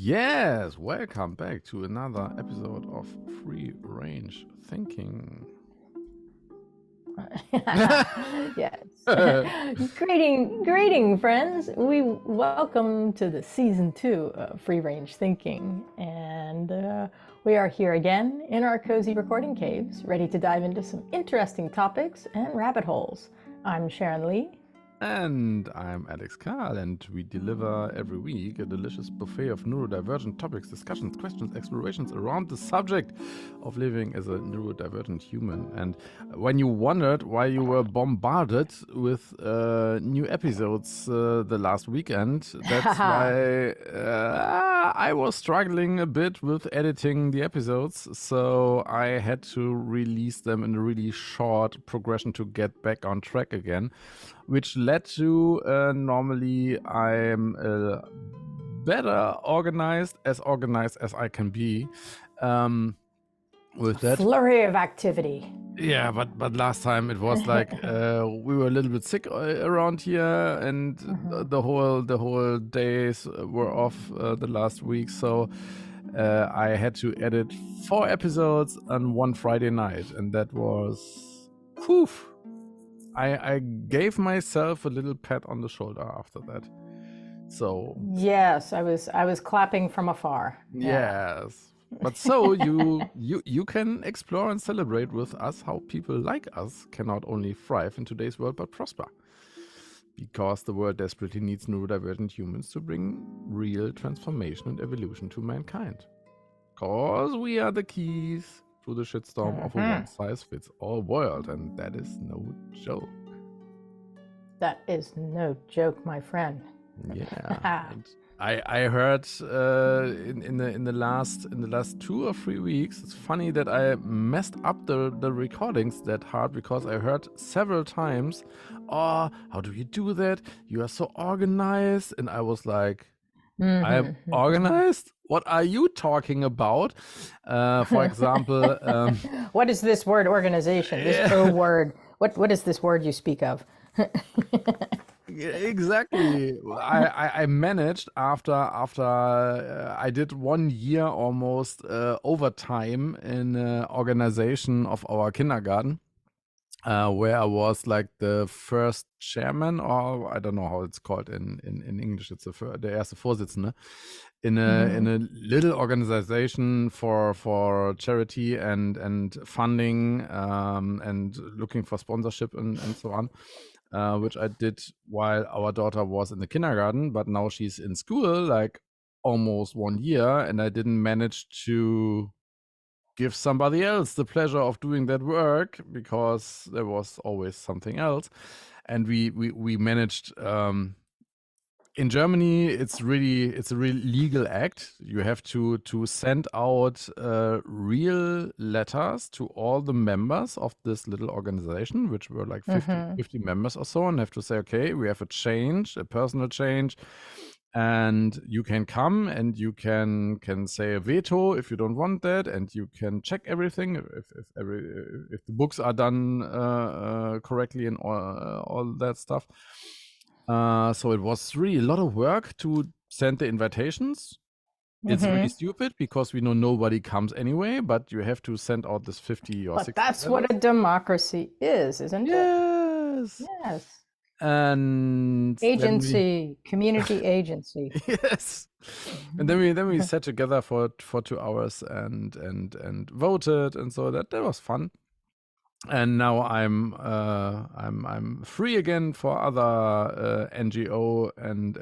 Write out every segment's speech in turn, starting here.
Yes, welcome back to another episode of Free Range Thinking. Yes. Greeting, friends. We welcome to the season 2 of Free Range Thinking, and we are here again in our cozy recording caves, ready to dive into some interesting topics and rabbit holes. I'm Sharon.leigh. And I'm Alex Karl, and we deliver every week a delicious buffet of neurodivergent topics, discussions, questions, explorations around the subject of living as a neurodivergent human. And when you wondered why you were bombarded with new episodes the last weekend, that's why I was struggling a bit with editing the episodes, so I had to release them in a really short progression to get back on track again, which led to normally I'm better organized as I can be. With that flurry of activity. Yeah, but last time it was like we were a little bit sick around here, and the whole days were off the last week, so I had to edit 4 episodes on one Friday night, and that was whew. I gave myself a little pat on the shoulder after that. So yes, I was clapping from afar. Yes. But so you can explore and celebrate with us how people like us can not only thrive in today's world but prosper. Because the world desperately needs neurodivergent humans to bring real transformation and evolution to mankind. Because we are the keys to the shitstorm of a one-size-fits-all world, and that is no joke. That is no joke, my friend. Yeah. I heard in the last 2 or 3 weeks. It's funny that I messed up the recordings that hard, because I heard several times, "Oh, how do you do that? You are so organized." And I was like, "I am organized? What are you talking about?" For example, what is this word, organization? This O word. What is this word you speak of? Exactly. I managed after I did 1 year almost overtime in organization of our kindergarten, where I was like the first chairman, or I don't know how it's called in English. It's der erste Vorsitzende in a little organization for charity and funding and looking for sponsorship and so on. Which I did while our daughter was in the kindergarten, but now she's in school like almost 1 year, and I didn't manage to give somebody else the pleasure of doing that work because there was always something else. And we managed in Germany, it's a real legal act. You have to send out real letters to all the members of this little organization, which were like 50 members or so, and have to say, okay, we have a personal change, and you can come and you can say a veto if you don't want that, and you can check everything if the books are done correctly and all that stuff. So it was really a lot of work to send the invitations. It's really stupid because we know nobody comes anyway, but you have to send out this 50 or 60 But that's letters. what a democracy is, isn't it? Yes. Yes. And Agency, community agency. Yes. And then we sat together for 2 hours and voted, and so that was fun. And now I'm free again for other NGO and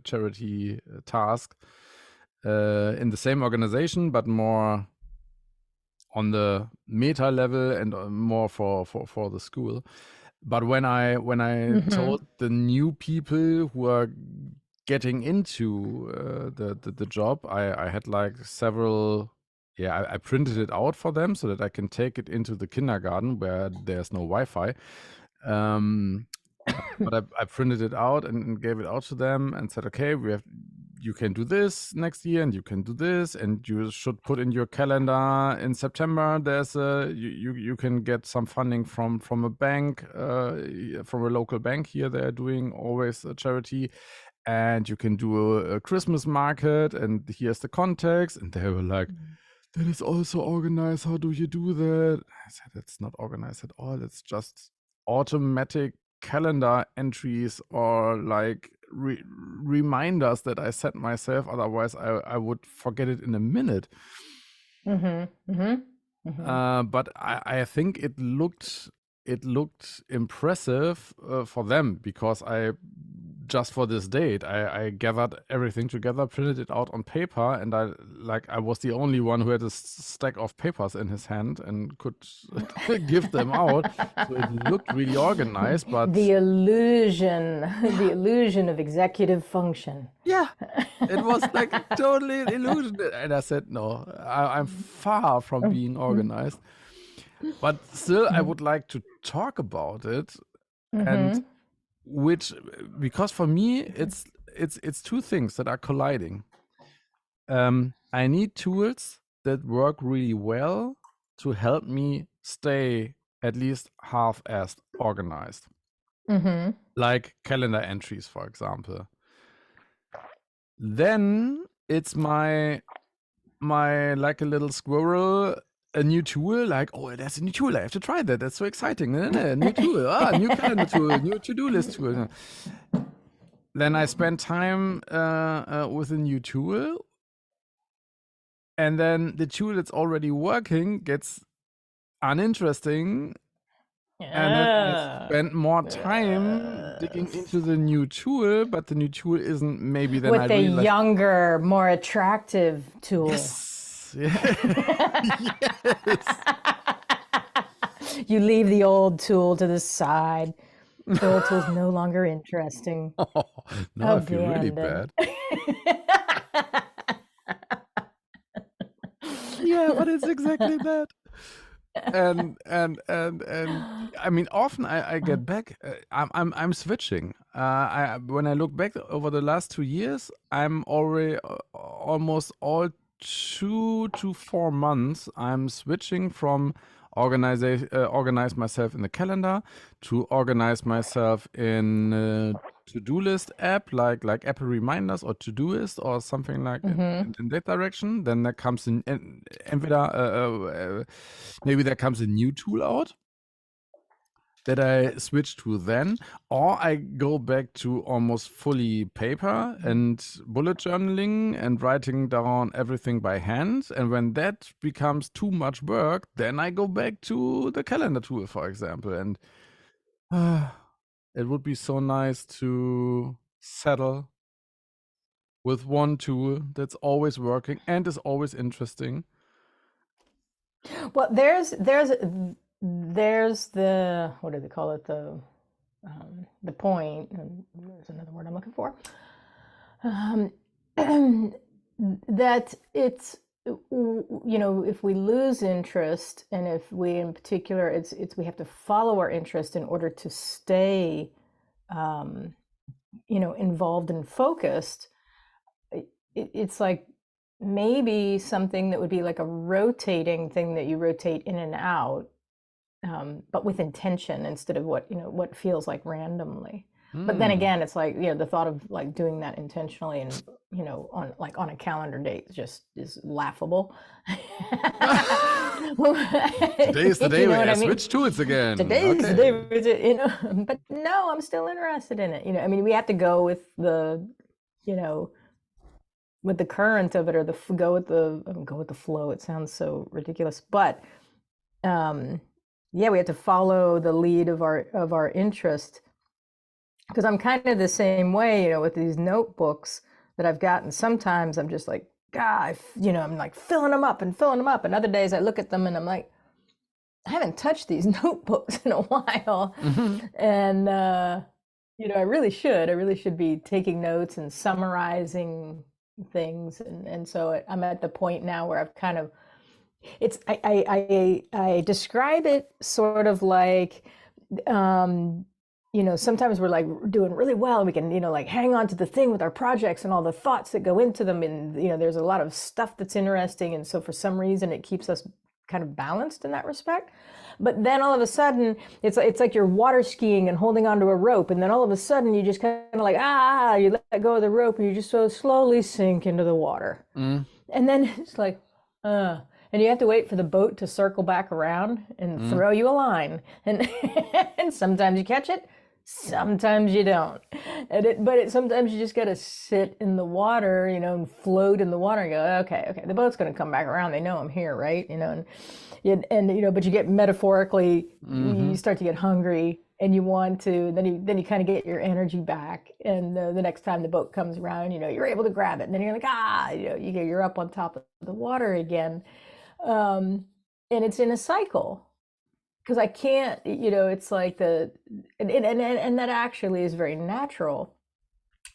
charity tasks in the same organization, but more on the meta level and more for the school. But when I told the new people who are getting into the job, I had like several. Yeah, I printed it out for them so that I can take it into the kindergarten where there's no Wi-Fi. But I printed it out and gave it out to them and said, okay, you can do this next year, and you can do this, and you should put in your calendar in September. There's you can get some funding from a bank, from a local bank here. They're doing always a charity, and you can do a Christmas market, and here's the context. And they were like, that is also organized. How do you do that? I said, it's not organized at all. It's just automatic calendar entries or like reminders that I set myself. Otherwise, I would forget it in a minute. But I think it looked impressive for them, because I just for this date I gathered everything together, printed it out on paper, and I was the only one who had a stack of papers in his hand and could give them out. So it looked really organized, but the illusion of executive function. yeah, it was like totally an illusion. And I said, no, I'm far from being organized. But still, I would like to talk about it, and because for me, it's two things that are colliding. I need tools that work really well to help me stay at least half-assed organized, like calendar entries, for example. Then it's my like a little squirrel, a new tool, like, oh, there's a new tool, I have to try that, that's so exciting. New tool, new calendar tool, new to-do list tool. Then I spend time with a new tool, and then the tool that's already working gets uninteresting, and then I spend more time digging into the new tool, but the new tool isn't maybe then with a younger, more attractive tool. Yes. You leave the old tool to the side. The old tool's no longer interesting. No, I feel really bad. Yeah, but it's exactly that. And I mean, often I get back. I'm switching. When I look back over the last 2 years, I'm already almost all 2 to 4 months. I'm switching from organize myself in the calendar to organize myself in to-do list app, like Apple Reminders or Todoist or something like in that direction. Then there comes maybe there comes a new tool out that I switch to then, or I go back to almost fully paper and bullet journaling and writing down everything by hand. And when that becomes too much work, then I go back to the calendar tool, for example. And it would be so nice to settle with one tool that's always working and is always interesting. Well, there's the, what do they call it, the point, there's another word I'm looking for, that it's, if we lose interest, and if we in particular, it's we have to follow our interest in order to stay involved and focused. It's like maybe something that would be like a rotating thing that you rotate in and out, but with intention instead of what feels like randomly. But then again, it's like, the thought of like doing that intentionally and on a calendar date is laughable. Today's the day where I switch tools again. Today's the day, but no, I'm still interested in it. We have to go with the, with the current of it, or go with the flow. It sounds so ridiculous, but we have to follow the lead of our interest. Because I'm kind of the same way, with these notebooks that I've gotten. Sometimes I'm just like, God, I'm like filling them up. And other days I look at them and I'm like, I haven't touched these notebooks in a while. And, I really should be taking notes and summarizing things. And so I'm at the point now where I've kind of, I describe it sort of like, sometimes we're like doing really well, and we can, like hang on to the thing with our projects and all the thoughts that go into them. And, there's a lot of stuff that's interesting. And so for some reason it keeps us kind of balanced in that respect. But then all of a sudden, it's like you're water skiing and holding onto a rope, and then all of a sudden you just kind of like you let go of the rope and you just so slowly sink into the water, Mm. and then it's like, and you have to wait for the boat to circle back around and Mm. throw you a line, and and sometimes you catch it, sometimes you don't, but sometimes you just gotta sit in the water, and float in the water and go, okay, the boat's gonna come back around. They know I'm here, right? But you get metaphorically, Mm-hmm. you start to get hungry and you want to, then you kind of get your energy back, and the next time the boat comes around, you're able to grab it, and then you're like, you're up on top of the water again, and it's in a cycle. Because I can't, it's like and that actually is very natural.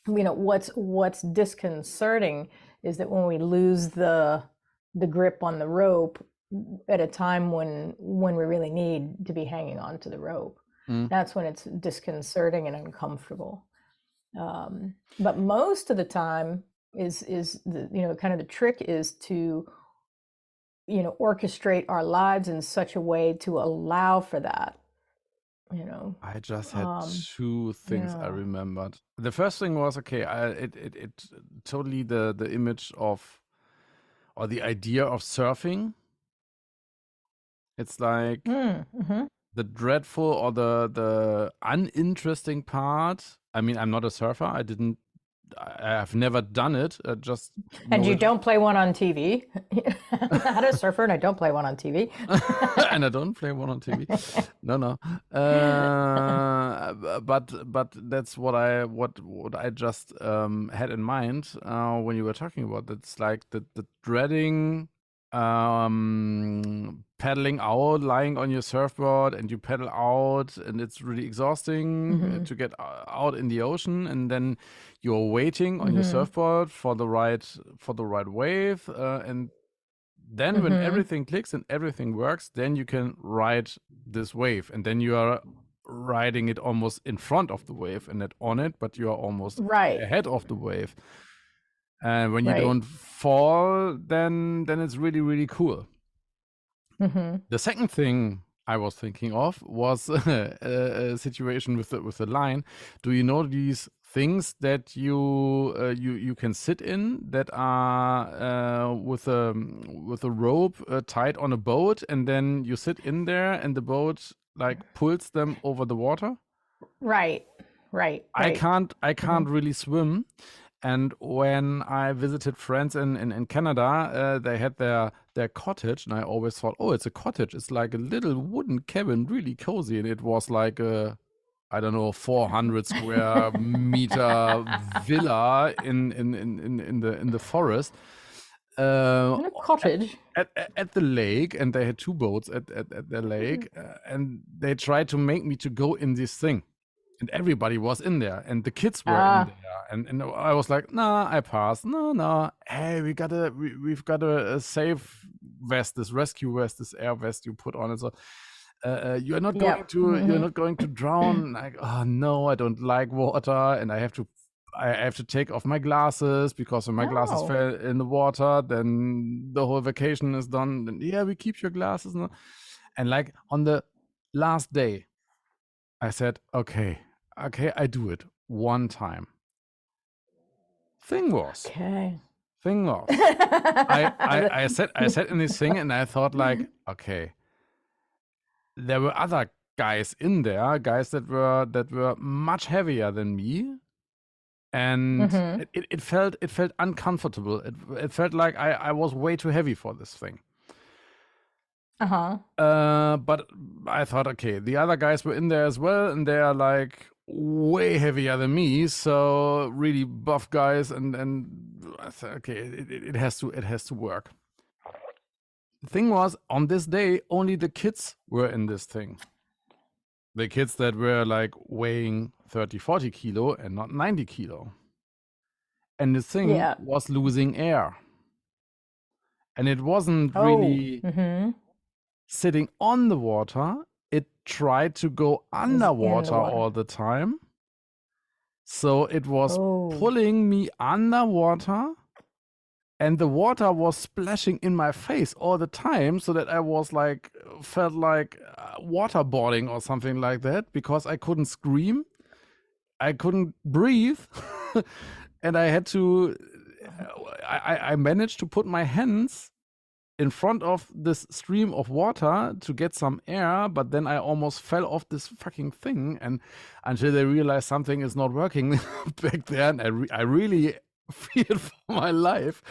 What's disconcerting is that when we lose the grip on the rope at a time when we really need to be hanging on to the rope, Mm. that's when it's disconcerting and uncomfortable. But most of the time is kind of the trick is to orchestrate our lives in such a way to allow for that, I just had um two things I yeah. remembered. The first thing was, okay, it totally the image of, or the idea of surfing. It's like Mm-hmm. the dreadful or the uninteresting part. I mean, I'm not a surfer. I've never done it. I just And know you it. don't play one on TV. I'm not a surfer and I don't play one on TV. And I don't play one on TV. No. But that's what I just had in mind when you were talking about. It's like the dreading paddling out, lying on your surfboard, and you paddle out, and it's really exhausting Mm-hmm. to get out in the ocean, and then you're waiting on your Mm-hmm. surfboard for the right wave, and then when Mm-hmm. everything clicks and everything works, then you can ride this wave, and then you are riding it almost in front of the wave and not on it, but you are almost Right. ahead of the wave. And when you Right. don't fall, then it's really, really cool. Mm-hmm. The second thing I was thinking of was a situation with the line. Do you know these things that you can sit in that are with a rope tied on a boat, and then you sit in there and the boat like pulls them over the water? Right. Right. I Right. can't really swim. And when I visited friends in Canada, they had their cottage, and I always thought, oh, it's a cottage. It's like a little wooden cabin, really cozy, and it was like a, I don't know, 400 square meter villa in the forest. Uh, In a cottage. at the lake, and they had two boats at the lake, and they tried to make me to go in this thing, and everybody was in there, and the kids were in Ah. there, and I was like, nah, I passed. No, hey, we've got a safe vest, this rescue vest, this air vest you put on it, so you're not going Yep. to drown. Like, oh no, I don't like water, and I have to take off my glasses, because when my glasses Oh. fell in the water, then the whole vacation is done. And yeah, we keep your glasses. No? And like on the last day, I said, okay, I do it one time. Thing was, Okay. thing was, I sat in this thing, and I thought like, okay, there were other guys in there, guys that were much heavier than me, and Mm-hmm. it felt uncomfortable. It felt like I was way too heavy for this thing. Uh-huh. But I thought, okay, the other guys were in there as well, and they are like way heavier than me, so really buff guys, and I thought, okay, it has to work. The thing was, on this day, only the kids were in this thing. The kids that were like weighing 30, 40 kilo and not 90 kilo. And the thing Yeah. was losing air. And it wasn't Oh. really Mm-hmm. sitting on the water. It tried to go It was in the underwater water. all the time. So it was Oh. pulling me underwater and the water was splashing in my face all the time, so that I was like, felt like waterboarding or something like that, because I couldn't scream, I couldn't breathe, and I had to. I managed to put my hands in front of this stream of water to get some air, but then I almost fell off this fucking thing, and until they realized something is not working back there, and I really feared for my life.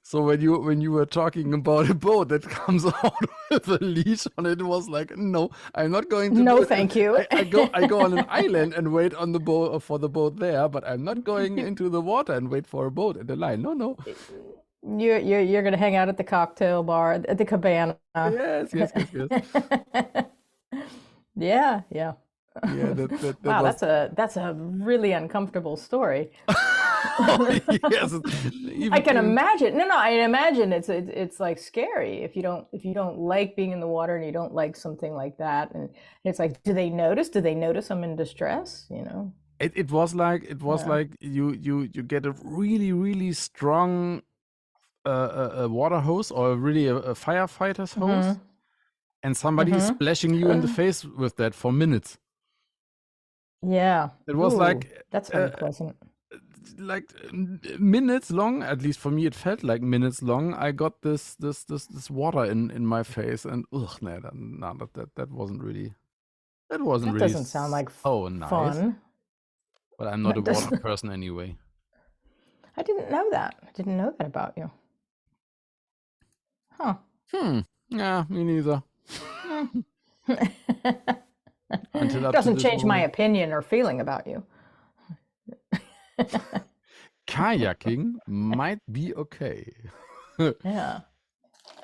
So when you were talking about a boat that comes out with a leash on it, was like, no, I'm not going to. No, thank you. I go on an island and wait on the boat for the boat there, but I'm not going into the water and wait for a boat in the line. No. You're gonna hang out at the cocktail bar at the cabana. Yes. Yeah. Yeah, that Wow, was. that's a really uncomfortable story. Yes, I can imagine. No, I imagine it's like scary if you don't like being in the water and you don't like something like that. And it's like, do they notice? Do they notice I'm in distress? You know. It was like you get a really strong a water hose, or really a firefighter's hose, and somebody is splashing you in the face with that for minutes. Yeah. It was like that's unpleasant. Like minutes long, at least for me it felt like minutes long. I got this water in my face, and that wasn't really Doesn't sound like so nice. Fun. But I'm not a water person anyway. I didn't know that. I didn't know that about you. Huh. Yeah, me neither. It doesn't change my opinion or feeling about you. Kayaking might be okay. Yeah.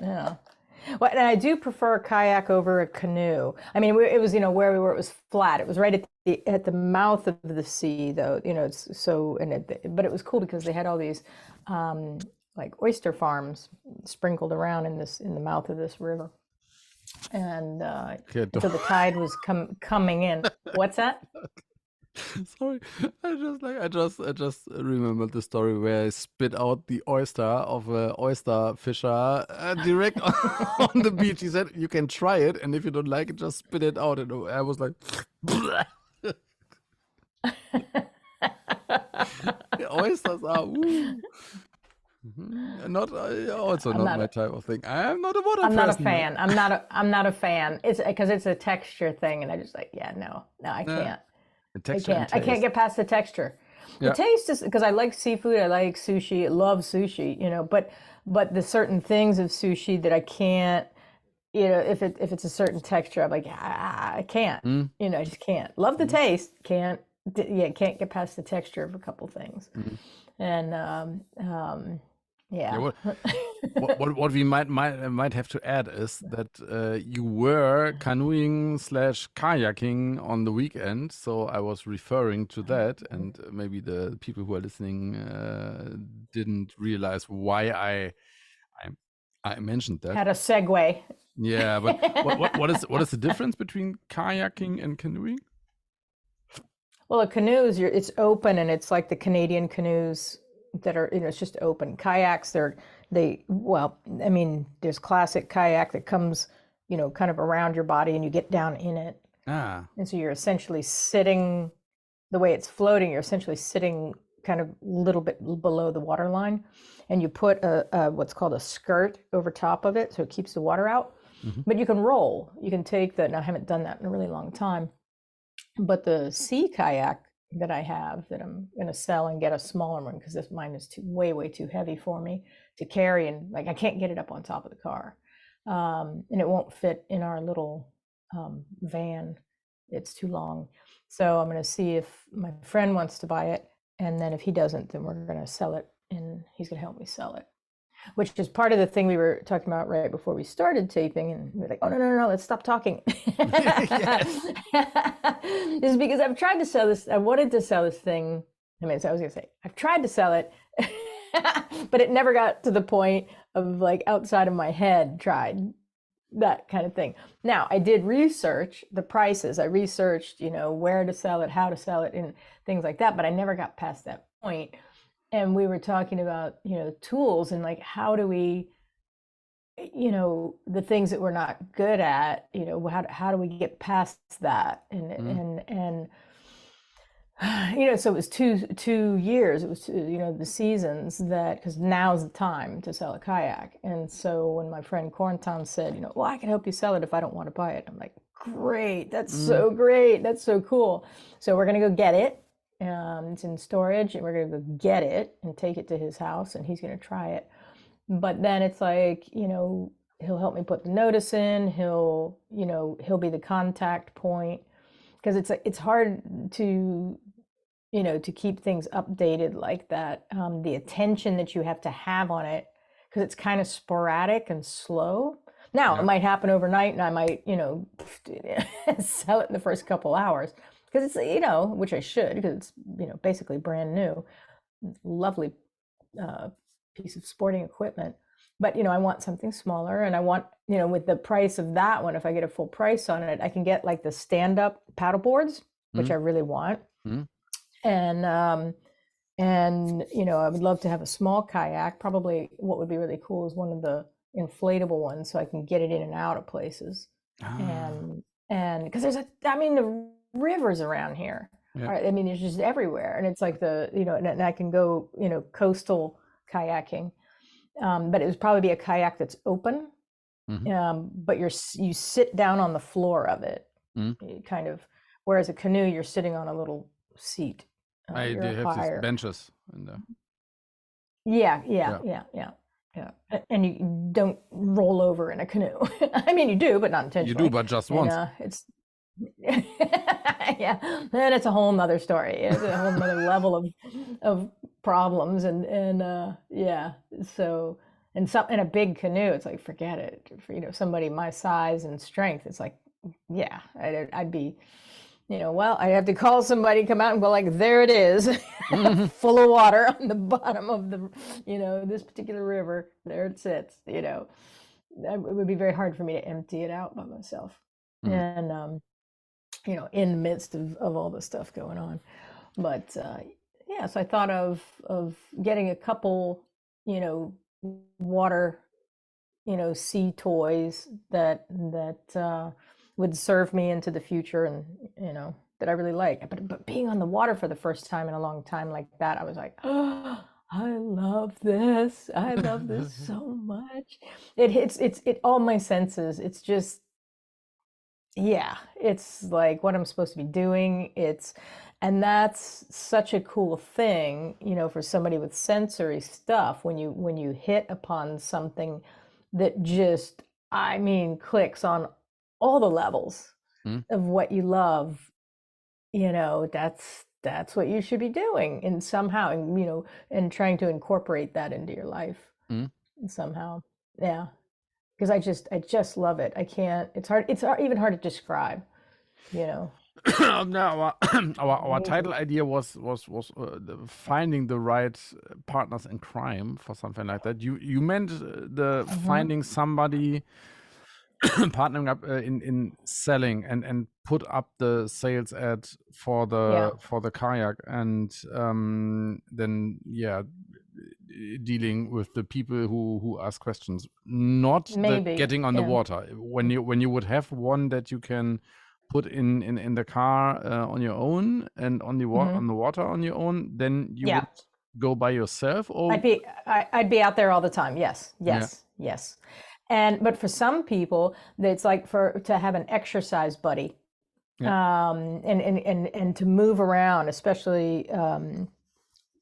Well, and I do prefer a kayak over a canoe. I mean, it was, where we were, it was flat. It was right at the mouth of the sea, though. It's so, but it was cool because they had all these like oyster farms sprinkled around in the mouth of this river, and so the tide was coming in. What's that? Sorry, I just remembered the story where I spit out the oyster of an oyster fisher direct on the beach. He said, "You can try it, and if you don't like it, just spit it out." And I was like, the oysters are not also not my type of thing. I am not a water person. I'm not a fan. I'm not a fan. It's because it's a texture thing, and I just like, no, I can't. I can't get past the texture. The taste is because I like seafood. I like sushi. I love sushi. But the certain things of sushi that I can't. If it's a certain texture, I'm like, I can't. I just can't. Love the taste. Can't get past the texture of a couple things. And what we might have to add is that you were canoeing / kayaking on the weekend, so I was referring to that, and maybe the people who are listening didn't realize why I mentioned that. Had a segue. Yeah, but what is the difference between kayaking and canoeing? Well, a canoe it's open, and it's like the Canadian canoes that are, it's just open. Kayaks, there's classic kayak that comes, kind of around your body and you get down in it. And so you're essentially sitting, the way it's floating, you're essentially sitting kind of a little bit below the water line, and you put a what's called a skirt over top of it so it keeps the water out. But you can roll. You can take and I haven't done that in a really long time, but the sea kayak that I have, that I'm going to sell and get a smaller one because mine is way too heavy for me to carry, and like I can't get it up on top of the car, and it won't fit in our little van. It's too long. So I'm going to see if my friend wants to buy it, and then if he doesn't, then we're going to sell it, and he's going to help me sell it, which is part of the thing we were talking about right before we started taping. And we were like, oh, no, let's stop talking. Is because I've tried to sell this. I wanted to sell this thing. So I was going to say, I've tried to sell it, but it never got to the point of like outside of my head, tried that kind of thing. Now, I did research the prices. I researched, where to sell it, how to sell it, and things like that, but I never got past that point. and we were talking about, tools and like, how do we, the things that we're not good at, how do we get past that? And so it was two years. It was the seasons that, because now's the time to sell a kayak. And so when my friend Corntown said, well, I can help you sell it if I don't want to buy it. I'm like, great, that's so great, that's so cool. So we're gonna go get it. It's in storage, and we're gonna go get it and take it to his house, and he's gonna try it. But then it's like, he'll help me put the notice in. He'll be the contact point, because it's hard to to keep things updated like that. The attention that you have to have on it, because it's kind of sporadic and slow. Now, it might happen overnight, and I might, sell it in the first couple hours, because it's, which I should, because it's, basically brand new, lovely piece of sporting equipment. But, I want something smaller, and I want, with the price of that one, if I get a full price on it, I can get like the stand-up paddle boards, which I really want. And I would love to have a small kayak. Probably what would be really cool is one of the inflatable ones, so I can get it in and out of places. And because the rivers around here are, it's just everywhere, and it's like and I can go, coastal kayaking. But it would probably be a kayak that's open, but you sit down on the floor of it, kind of. Whereas a canoe, you're sitting on a little seat. They have these benches in there. Yeah. And you don't roll over in a canoe. I mean, you do, but not intentionally. You do, but just once. It's yeah, then it's a whole nother story. It's a whole nother level of problems, and yeah. So in a big canoe, it's like, forget it. For somebody my size and strength, it's like, yeah, I'd be, well, I have to call somebody, come out and go like, there it is, full of water on the bottom of the, this particular river. There it sits. It would be very hard for me to empty it out by myself. And in the midst of all the stuff going on. But yeah, so I thought of getting a couple, water, sea toys that would serve me into the future, and that I really like. But being on the water for the first time in a long time like that, I was like, oh, I love this. I love this so much. It hits all my senses. It's just, yeah, it's like what I'm supposed to be doing. And that's such a cool thing, for somebody with sensory stuff, when you hit upon something that just, clicks on all the levels of what you love. That's what you should be doing, and somehow, and trying to incorporate that into your life somehow. Yeah. Because I just love it. I can't. It's hard. It's even hard to describe. Now, our title idea was finding the right partners in crime for something like that. You meant the finding somebody partnering up in selling and put up the sales ad for the kayak, and then dealing with the people who ask questions, not the getting on the water. When you would have one that you can put in the car on your own, and on the water on your own, then you would go by yourself. Or I'd be out there all the time. Yes. But for some people, it's like to have an exercise buddy, and to move around, especially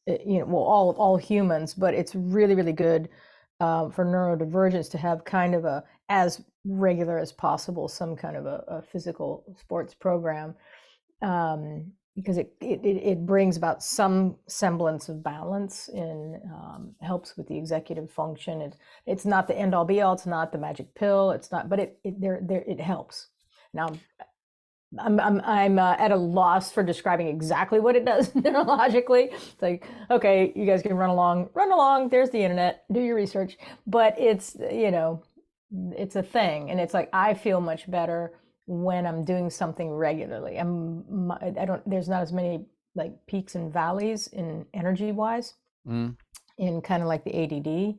all humans, but it's really, really good for neurodivergence to have kind of as regular as possible some kind of a physical sports program, because it brings about some semblance of balance, and helps with the executive function. It's not the end all be all. It's not the magic pill. It's not, but it helps. Now, I'm at a loss for describing exactly what it does neurologically. It's like, okay, you guys can run along. There's the internet. Do your research. But it's it's a thing, and it's like, I feel much better when I'm doing something regularly. There's not as many like peaks and valleys in energy wise. Mm. in kind of like the ADD.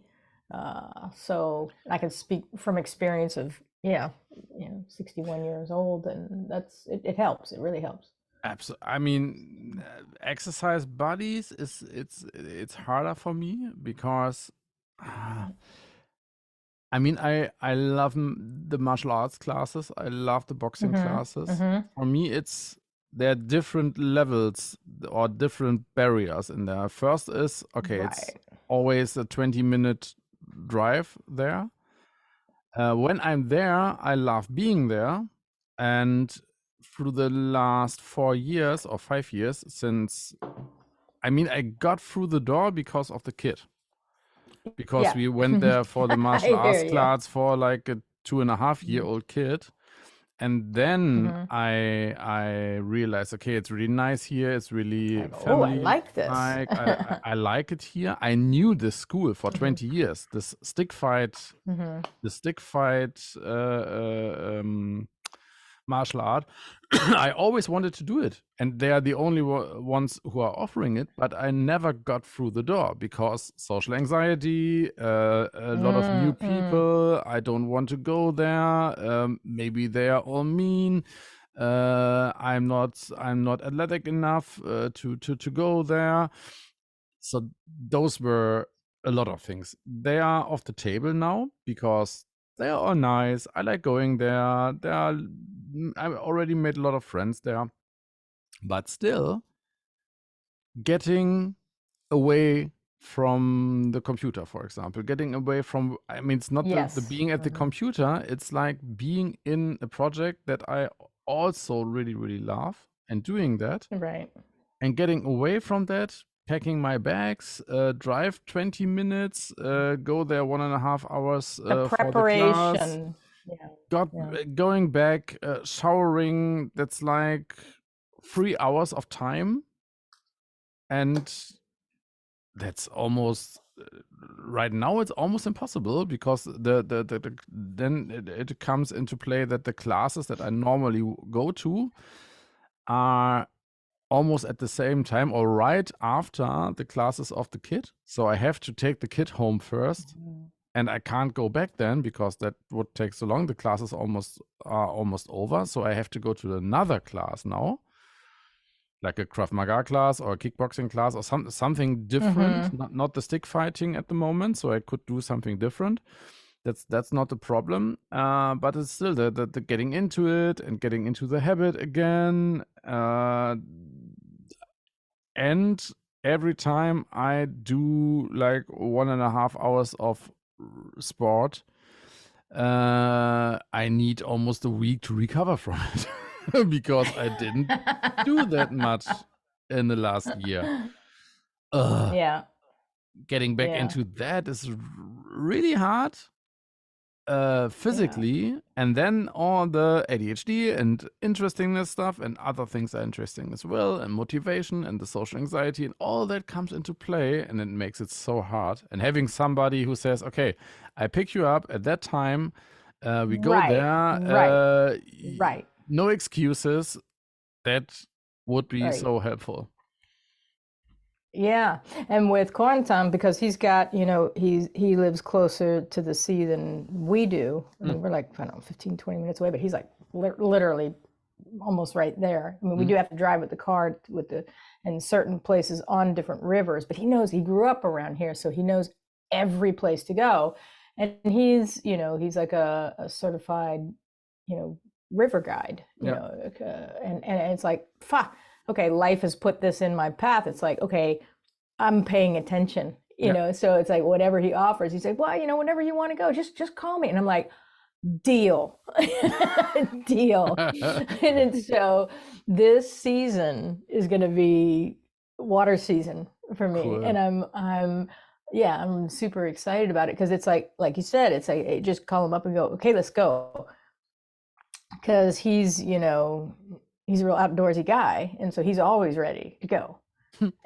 So I can speak from experience of, yeah, 61 years old, and it helps. It really helps. Absolutely. I mean, exercise buddies is it's harder for me because I mean, I love the martial arts classes. I love the boxing Mm-hmm. classes. Mm-hmm. For me, it's there are different levels or different barriers in there. First is okay, it's Right. always a 20-minute drive there. When I'm there, I love being there, and through the last 4 years or 5 years, since I mean, I got through the door because of the kid because Yeah. we went there for the martial I arts hear you. class for like a 2.5-year-old kid. And then Mm-hmm. I realized, okay, it's really nice here. It's really Like, oh, I family like this. like. I like it here. I knew this school for Mm-hmm. 20 years. Mm-hmm. The stick fight martial art. I always wanted to do it, and they are the only ones who are offering it. But I never got through the door because social anxiety, a lot of new Mm-hmm. people. I don't want to go there. Maybe they are all mean. I'm not athletic enough to go there. So those were a lot of things. They are off the table now because they are all nice. I like going there. I've already made a lot of friends there, but still getting away from the computer, for example, getting away from, I mean, it's not the Yes. being at the Mm-hmm. computer. It's like being in a project that I also really, really love and doing that Right. and getting away from that, packing my bags, drive 20 minutes, go there 1.5 hours The for the class, preparation. Yeah. Yeah. going back, showering. That's like 3 hours of time, and that's almost right now. It's almost impossible because then it comes into play that the classes that I normally go to are almost at the same time or right after the classes of the kid. So I have to take the kid home first, and I can't go back then because that would take so long. The classes are almost over, so I have to go to another class now, like a Krav Maga class or a kickboxing class or something different, Mm-hmm. not the stick fighting at the moment. So I could do something different. That's not the problem, but it's still the getting into it and getting into the habit again. And every time I do like 1.5 hours of sport, I need almost a week to recover from it because I didn't do that much in the last year. Ugh, Yeah. getting back Yeah. into that is really hard. Yeah. Physically, and then all the ADHD and interestingness stuff and other things are interesting as well, and motivation and the social anxiety and all that comes into play, and it makes it so hard. And having somebody who says, "Okay, I pick you up at that time, we go Right. there, Right. Right. no excuses," that would be Right. so helpful. Yeah, and with Quantum, because he's got, he lives closer to the sea than we do. I Mm, mean, we're like, I don't know, 15, 20 minutes away, but he's like literally almost right there. I mean, we mm, do have to drive with the car and certain places on different rivers, but he grew up around here, so he knows every place to go. And he's like a certified, you know, river guide, yeah, and it's like, fuck, okay, life has put this in my path. It's like, okay, I'm paying attention, yeah. so it's like whatever he offers, he's like, well, whenever you want to go, just call me. And I'm like, deal. Deal. And so this season is going to be water season for me, Cool. and I'm super excited about it, because it's like you said, it's like, just call him up and go, okay, let's go, because he's a real outdoorsy guy, and so he's always ready to go.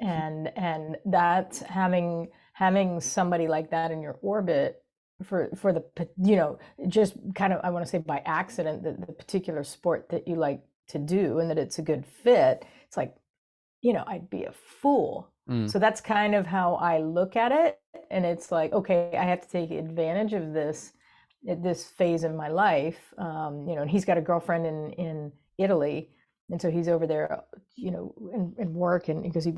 And that's having somebody like that in your orbit for the, just kind of, I want to say by accident, the particular sport that you like to do, and that it's a good fit. It's like, I'd be a fool. Mm. So that's kind of how I look at it. And it's like, okay, I have to take advantage of this at this phase in my life. And he's got a girlfriend in Italy. And so he's over there, and work, and because he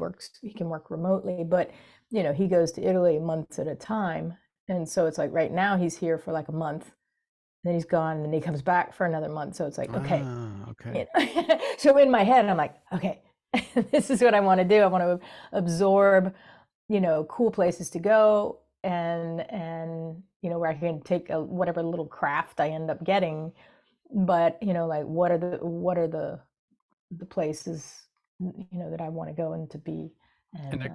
can work remotely, but, he goes to Italy months at a time. And so it's like right now he's here for like a month, then he's gone, and then he comes back for another month. So it's like, okay. Okay. So in my head, I'm like, okay, this is what I want to do. I want to absorb, cool places to go, and where I can take whatever little craft I end up getting. But like, what are the places that I want to go and to be. And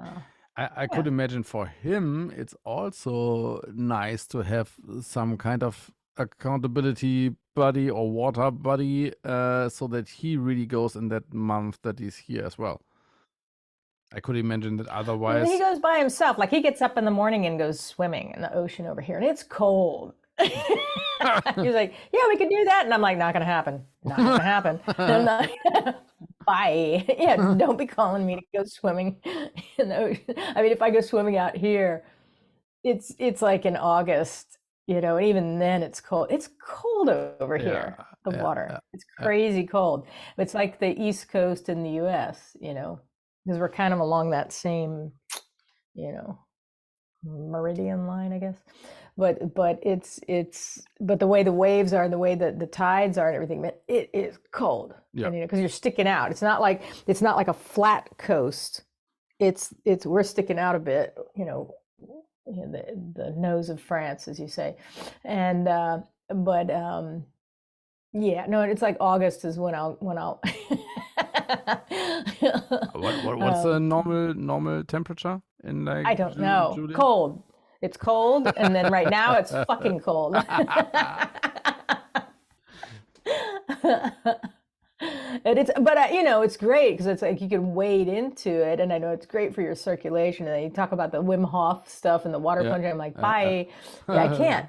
I could imagine for him, it's also nice to have some kind of accountability buddy or water buddy, so that he really goes in that month that he's here as well. I could imagine that otherwise. He goes by himself. Like, he gets up in the morning and goes swimming in the ocean over here, and it's cold. He's like, yeah, we can do that. And I'm like, not going to happen. Not going to happen. Bye. Yeah, don't be calling me to go swimming in the ocean. I mean, if I go swimming out here, it's like in August, and even then it's cold. It's cold over here, the water. It's crazy cold. It's like the East Coast in the US, because we're kind of along that same, meridian line, I guess. But but the way the waves are, and the way that the tides are and everything, it is cold. Yeah. Because you're sticking out. It's not like a flat coast. It's we're sticking out a bit, the nose of France, as you say. And but yeah, no, it's like August is when I'll What's the normal temperature in, like, I don't know. July? Cold. It's cold, and then right now it's fucking cold. And it's great because it's like you can wade into it, and I know it's great for your circulation. And then you talk about the Wim Hof stuff and the water plunge. I'm like, bye. Yeah, I can't.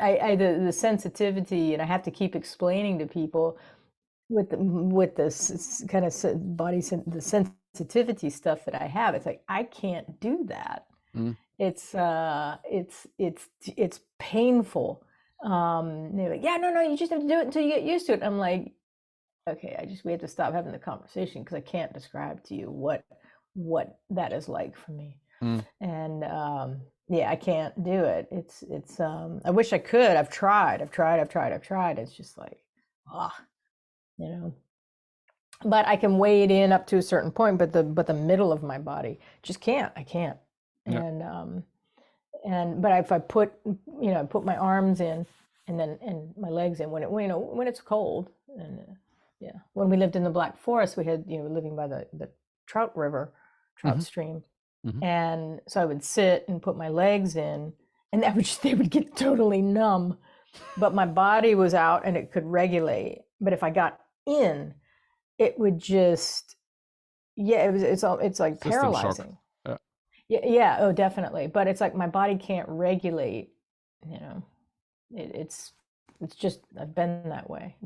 The sensitivity, and I have to keep explaining to people with this kind of the sensitivity stuff that I have. It's like, I can't do that. Mm. It's painful. They're like, yeah, no, you just have to do it until you get used to it. I'm like, okay, we have to stop having the conversation, because I can't describe to you what that is like for me. Mm. And yeah, I can't do it. It's I wish I could. I've tried. It's just like, but I can wade in up to a certain point, but the middle of my body just can't. I can't. Yeah. But if I put my arms in, and my legs in, when it's cold, and yeah, when we lived in the Black Forest, we had living by the trout stream, and so I would sit and put my legs in, and they would get totally numb, but my body was out and it could regulate. But if I got in, it would just, it's like paralyzing. Yeah, oh, definitely. But it's like my body can't regulate, it's just, I've been that way.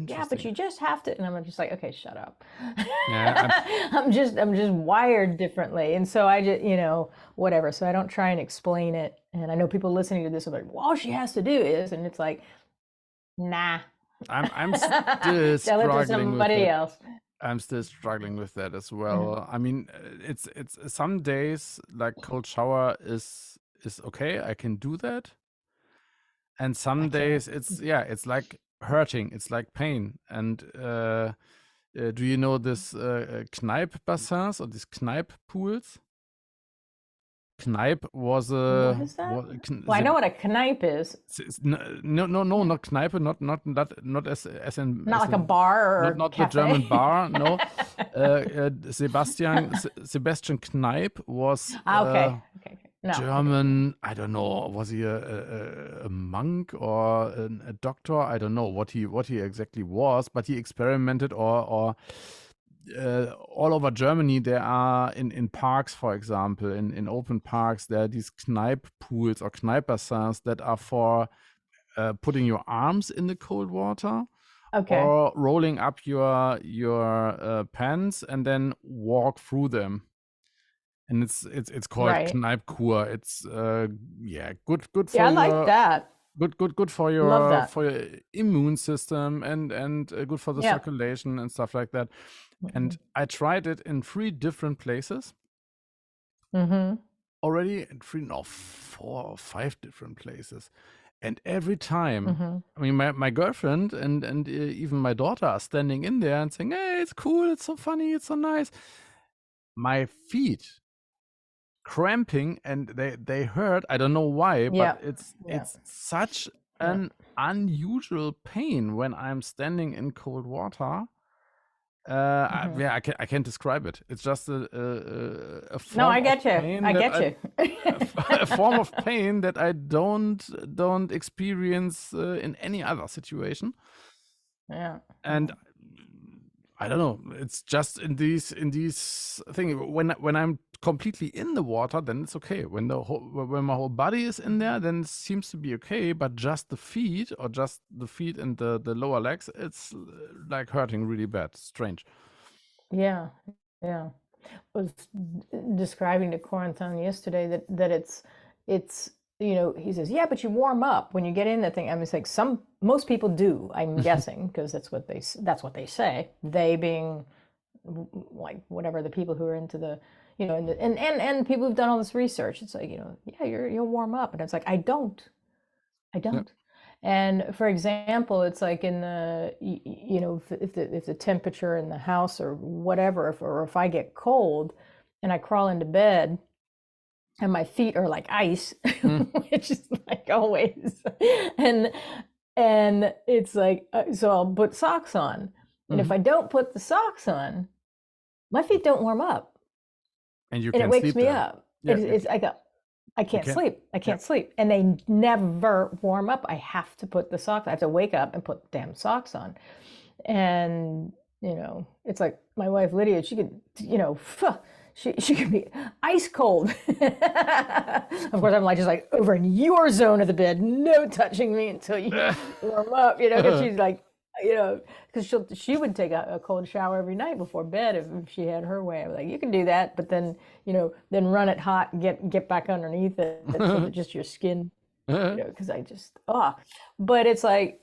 Yeah, but you just have to, and I'm just like, okay, shut up. Yeah, I'm just wired differently. And so I just, whatever. So I don't try and explain it. And I know people listening to this are like, well, all she has to do is, and it's like, nah. I'm still Tell it to somebody else. I'm still struggling with that as well. I mean, it's some days like cold shower is okay. I can do that. And some days it's like hurting. It's like pain. And do you know this Kneipp bassins or these Kneipp pools? Kneipp was a. What is that? Well, I know what a Kneipp is. No, not Kneipe, not as in. Not like a bar or not cafe. The German bar. No, Sebastian Kneipp was okay. No. German. I don't know. Was he a monk or a doctor? I don't know what he exactly was, but he experimented or. All over Germany, there are in parks, for example, in open parks, there are these Kneipp pools or Kneipp bassins that are for putting your arms in the cold water, or rolling up your pants and then walk through them. and it's called Right. Kneippkur. It's yeah, good Yeah, for I like your that. good for Love that. your immune system, and good for the Yeah. circulation and stuff like that. And I tried it in 3 different places Mm-hmm. already, and 3, no, 4 or 5 different places. And every time, Mm-hmm. I mean, my girlfriend and even my daughter are standing in there and saying, "Hey, it's cool, it's so funny, it's so nice." My feet cramping, and they hurt. I don't know why, but Yeah. Yeah. it's such Yeah. an unusual pain when I'm standing in cold water. Mm-hmm. Yeah, I can't describe it. It's just a No, form I of get you. pain I that get I you. a form of pain that I don't experience in any other situation. Yeah. And I don't know. It's just in these thing when I'm completely in the water, then it's okay. When my whole body is in there, then it seems to be okay. But just the feet, or just the feet and the lower legs, it's like hurting really bad. Strange. Yeah. Yeah. Was describing to Corentin yesterday that it's he says, yeah, but you warm up when you get in that thing. I mean, it's like most people do, I'm guessing, because that's what they say, they being like whatever, the people who are into the and people who've done all this research. It's like, yeah, you'll warm up, and it's like I Yeah. don't. And for example, it's like in the, if the temperature in the house or whatever, if I get cold and I crawl into bed and my feet are like ice, Mm. which is like always, and and it's like, so I'll put socks on, and if Mhm. I don't put the socks on, my feet don't warm up, And you and it can wakes sleep me then. up. Yeah, It's I go, I you can't can. sleep. I Yeah. can't sleep. And they never warm up. I have to put the socks. I have to wake up and put damn socks on. And, it's like my wife Lydia, she could, she could be ice cold. Of course, I'm like just like over in your zone of the bed, no touching me until you warm up, because she's like, because she would take a cold shower every night before bed if she had her way. I was like, you can do that, but then then run it hot and get back underneath it so that just your skin, because I just but it's like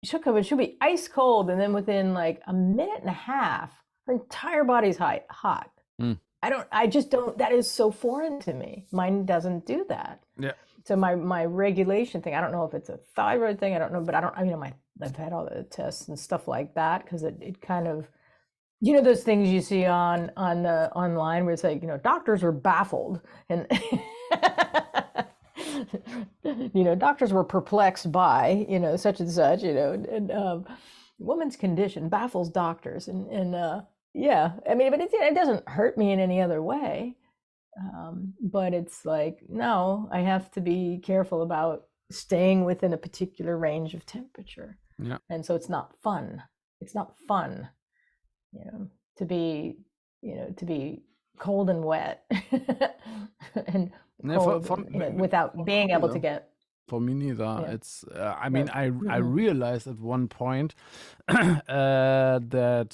she'll be ice cold, and then within like a minute and a half, her entire body's hot. Mm. I just don't. That is so foreign to me. Mine doesn't do that. Yeah. So my regulation thing, I don't know if it's a thyroid thing. I don't know, but I've had all the tests and stuff like that, because it kind of, those things you see on online where it's like, doctors are baffled, and doctors were perplexed by, such and such, and woman's condition baffles doctors, and yeah, I mean, but it doesn't hurt me in any other way. But it's like, no, I have to be careful about staying within a particular range of temperature. Yeah. And so it's not fun. It's not fun, to be, to be cold and wet and Yeah, cold, without for me being able to neither. get, For me neither. yeah, It's I mean, no. I realized at one point that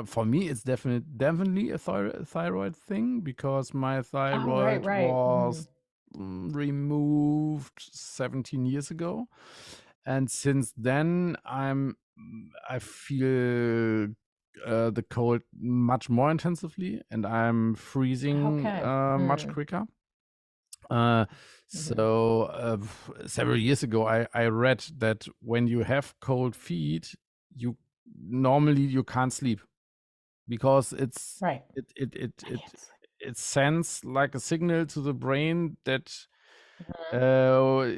for me it's definitely a thyroid thing, because my Oh, right, thyroid right. was removed 17 years ago, and since then I feel the cold much more intensively, and I'm freezing Okay. much Mm. quicker. Uh, Hmm. so several years ago, I read that when you have cold feet, you normally you can't sleep, because Right. I it can't sleep. it sends like a signal to the brain that Mhm.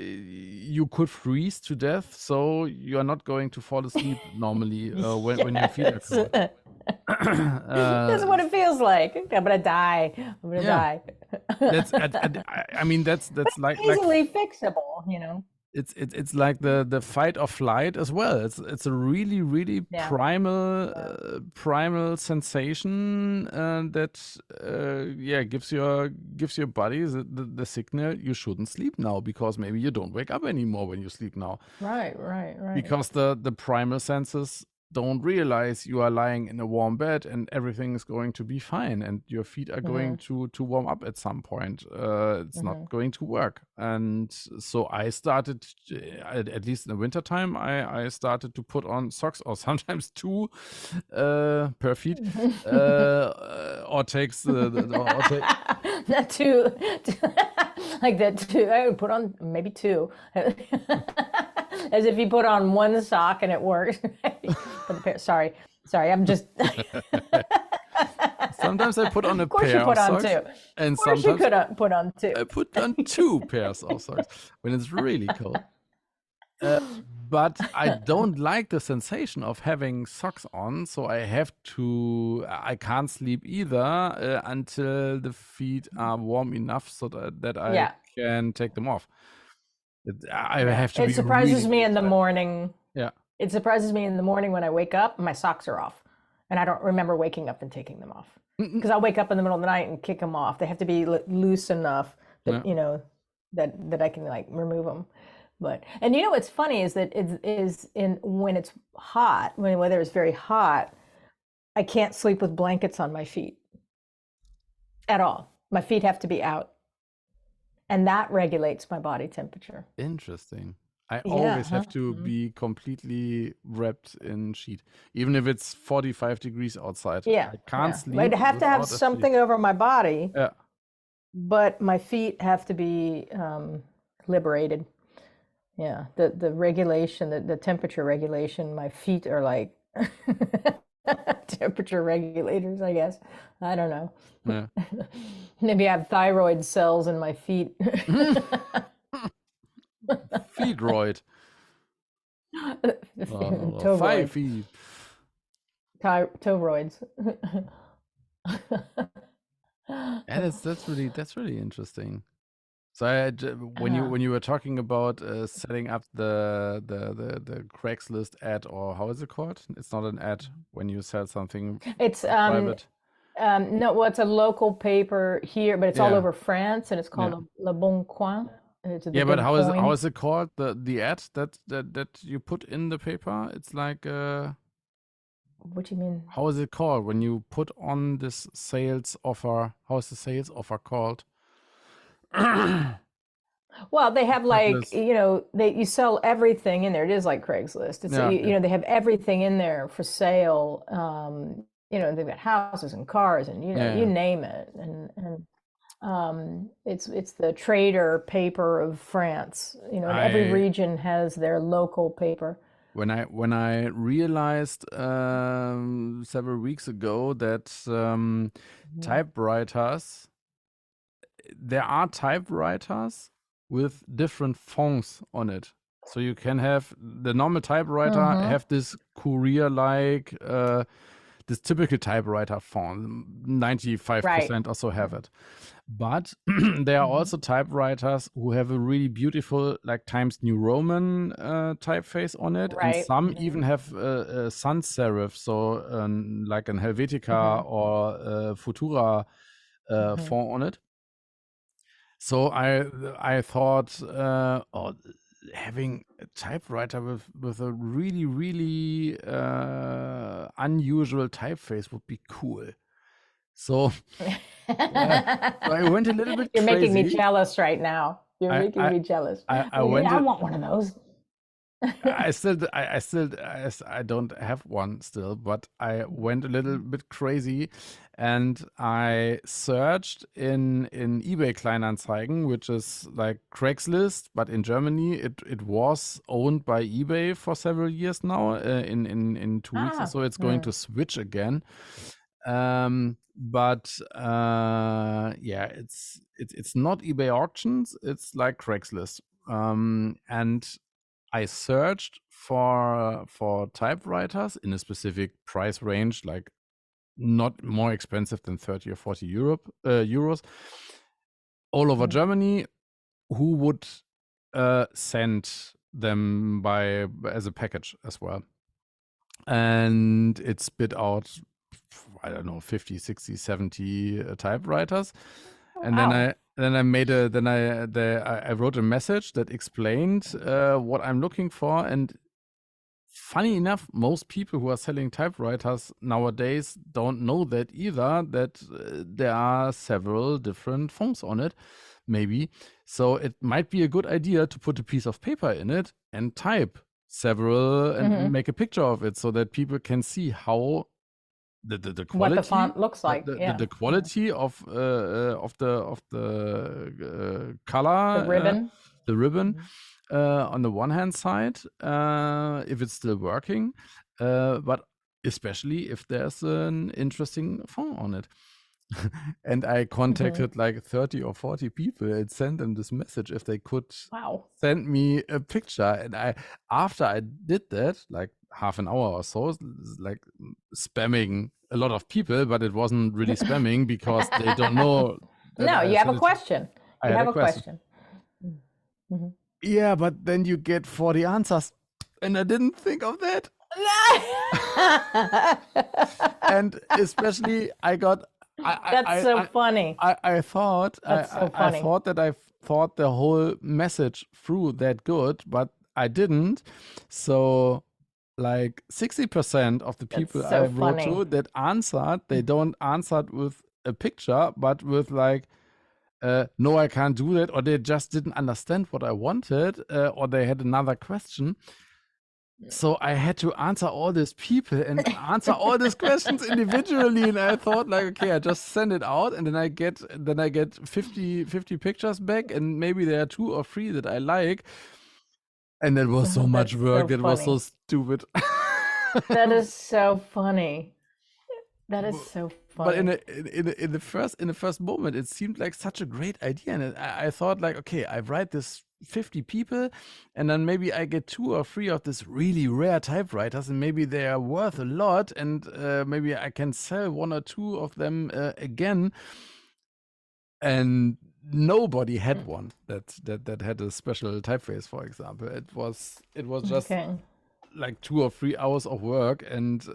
you could freeze to death, so you are not going to fall asleep normally when your feet are Yes. cold. That's what it feels like. I'm gonna die. I'm gonna Yeah, die. that's I mean that's like Easily fixable. it's like the fight or flight as well. It's a really Yeah. Yeah. primal sensation that yeah, gives your body the signal you shouldn't sleep now, because maybe you don't wake up anymore when you sleep now, Right. Right. Right. because the primal senses don't realize you are lying in a warm bed and everything is going to be fine and your feet are going to warm up at some point. It's not going to work. And so I started, at least in the wintertime, I started to put on socks, or sometimes two per feet, or takes Not two. Like that two. I would put on maybe two. As if you put on one sock and it works. For the pair. Sorry, I'm just. Sometimes I put on a Of course pair you put of on socks, two. and Of course you sometimes could put on two. I put on two pairs of socks when it's really cold. But I don't like the sensation of having socks on, so I can't sleep either until the feet are warm enough so that I Yeah. can take them off. I Yeah. have to It be surprises really, me really in the tired. morning. Yeah. It surprises me in the morning when I wake up and my socks are off. And I don't remember waking up and taking them off. Because I'll wake up in the middle of the night and kick them off. They have to be loose enough that, Yeah. that I can like remove them. But, and what's funny is that it is when it's hot, when the weather is very hot, I can't sleep with blankets on my feet at all. My feet have to be out. And that regulates my body temperature. Interesting. I Yeah. always have to be completely wrapped in sheet, even if it's 45 degrees outside. Yeah. I can't Yeah. sleep I'd have to have without a sheet. something over my body, Yeah. but my feet have to be liberated. Yeah. The regulation, the temperature regulation, my feet are like temperature regulators, I guess. I don't know. Yeah. Maybe I have thyroid cells in my feet. Feedroid. Toroid. 5 feet. Toroids. And that's really interesting. So when you were talking about setting up the Craigslist ad, or how is it called? It's not an ad when you sell something It's private. no, well, it's a local paper here, but it's all over France, and it's called Le Bon Coin. It's the but big how coin. is it called? The ad that you put in the paper? It's like What do you mean? how is it called when you put on this sales offer? How is the sales offer called? Well, they have like, Craigslist. you sell everything in there. It is like Craigslist. It's Yeah. they have everything in there for sale. They've got houses and cars and you name it. And it's the trader paper of France. And every region has their local paper. When I realized several weeks ago that typewriters, there are typewriters with different fonts on it. So you can have the normal typewriter have this courier-like, this typical typewriter font. 95% or so have it. But there are also typewriters who have a really beautiful, like Times New Roman typeface on it, and some even have sans serif, so like an Helvetica or Futura font on it. So I thought, having a typewriter with a really, really unusual typeface would be cool. So, so I went a little bit You're crazy. making me jealous right now. You're making me jealous. I want one of those. I don't have one still, but I went a little bit crazy and I searched in eBay Kleinanzeigen, which is like Craigslist, but in Germany it was owned by eBay for several years now, in 2 weeks, so it's going to switch again. But it's not eBay auctions, it's like Craigslist. And I searched for typewriters in a specific price range, like not more expensive than 30 or 40 euros, all over Germany, who would send them as a package as well. And it spit out, I don't know, 50, 60, 70 typewriters. And then I wrote a message that explained what I'm looking for, and funny enough, most people who are selling typewriters nowadays don't know that either, that there are several different fonts on it, maybe. So it might be a good idea to put a piece of paper in it and type several and make a picture of it so that people can see how the quality, what the font looks like. the quality of the color, the ribbon. on the one hand side, if it's still working, but especially if there's an interesting font on it. And I contacted like 30 or 40 people and sent them this message if they could send me a picture. And after I did that, like half an hour or so, like spamming a lot of people, but it wasn't really spamming because they don't know. No, you have a question. You have a question. Yeah, but then you get 40 answers, and I didn't think of that. And especially I got. That's so funny. I thought that I thought the whole message through that good, but I didn't. So like 60% of the people I wrote to that answered, they don't answer with a picture, but with like, no, I can't do that, or they just didn't understand what I wanted, or they had another question. So I had to answer all these people and answer all these questions individually, and I thought like, okay, I just send it out, and then I get 50 pictures back, and maybe there are 2 or 3 that I like, and that was so much work. It was so stupid. That is so funny. That is so funny. But in the first moment, it seemed like such a great idea, and I thought like, okay, I write this 50 people, and then maybe I get 2 or 3 of this really rare typewriters, and maybe they are worth a lot, and maybe I can sell 1 or 2 of them again. And nobody had one that had a special typeface, for example. It was just like 2 or 3 hours of work and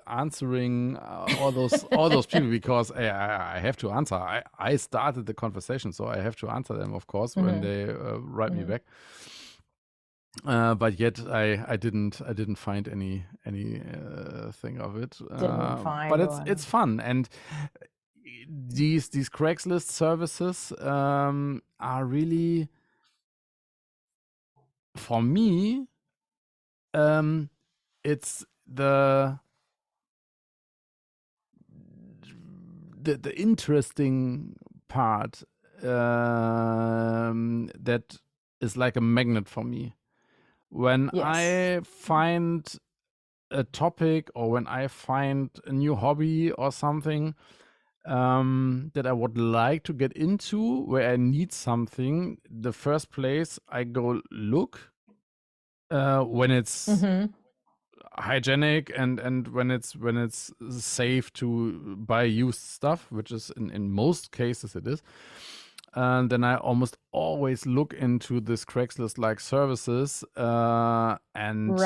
answering all those people, because I have to answer. I started the conversation, so I have to answer them, of course, when they write me back. But yet I didn't find any thing of it. But it's fun, and these Craigslist services are really, for me, it's the interesting part that is like a magnet for me. When I find a topic, or when I find a new hobby or something that I would like to get into, where I need something, the first place I go look, when it's hygienic and when it's safe to buy used stuff, which is in most cases it is, and then I almost always look into this Craigslist like services, and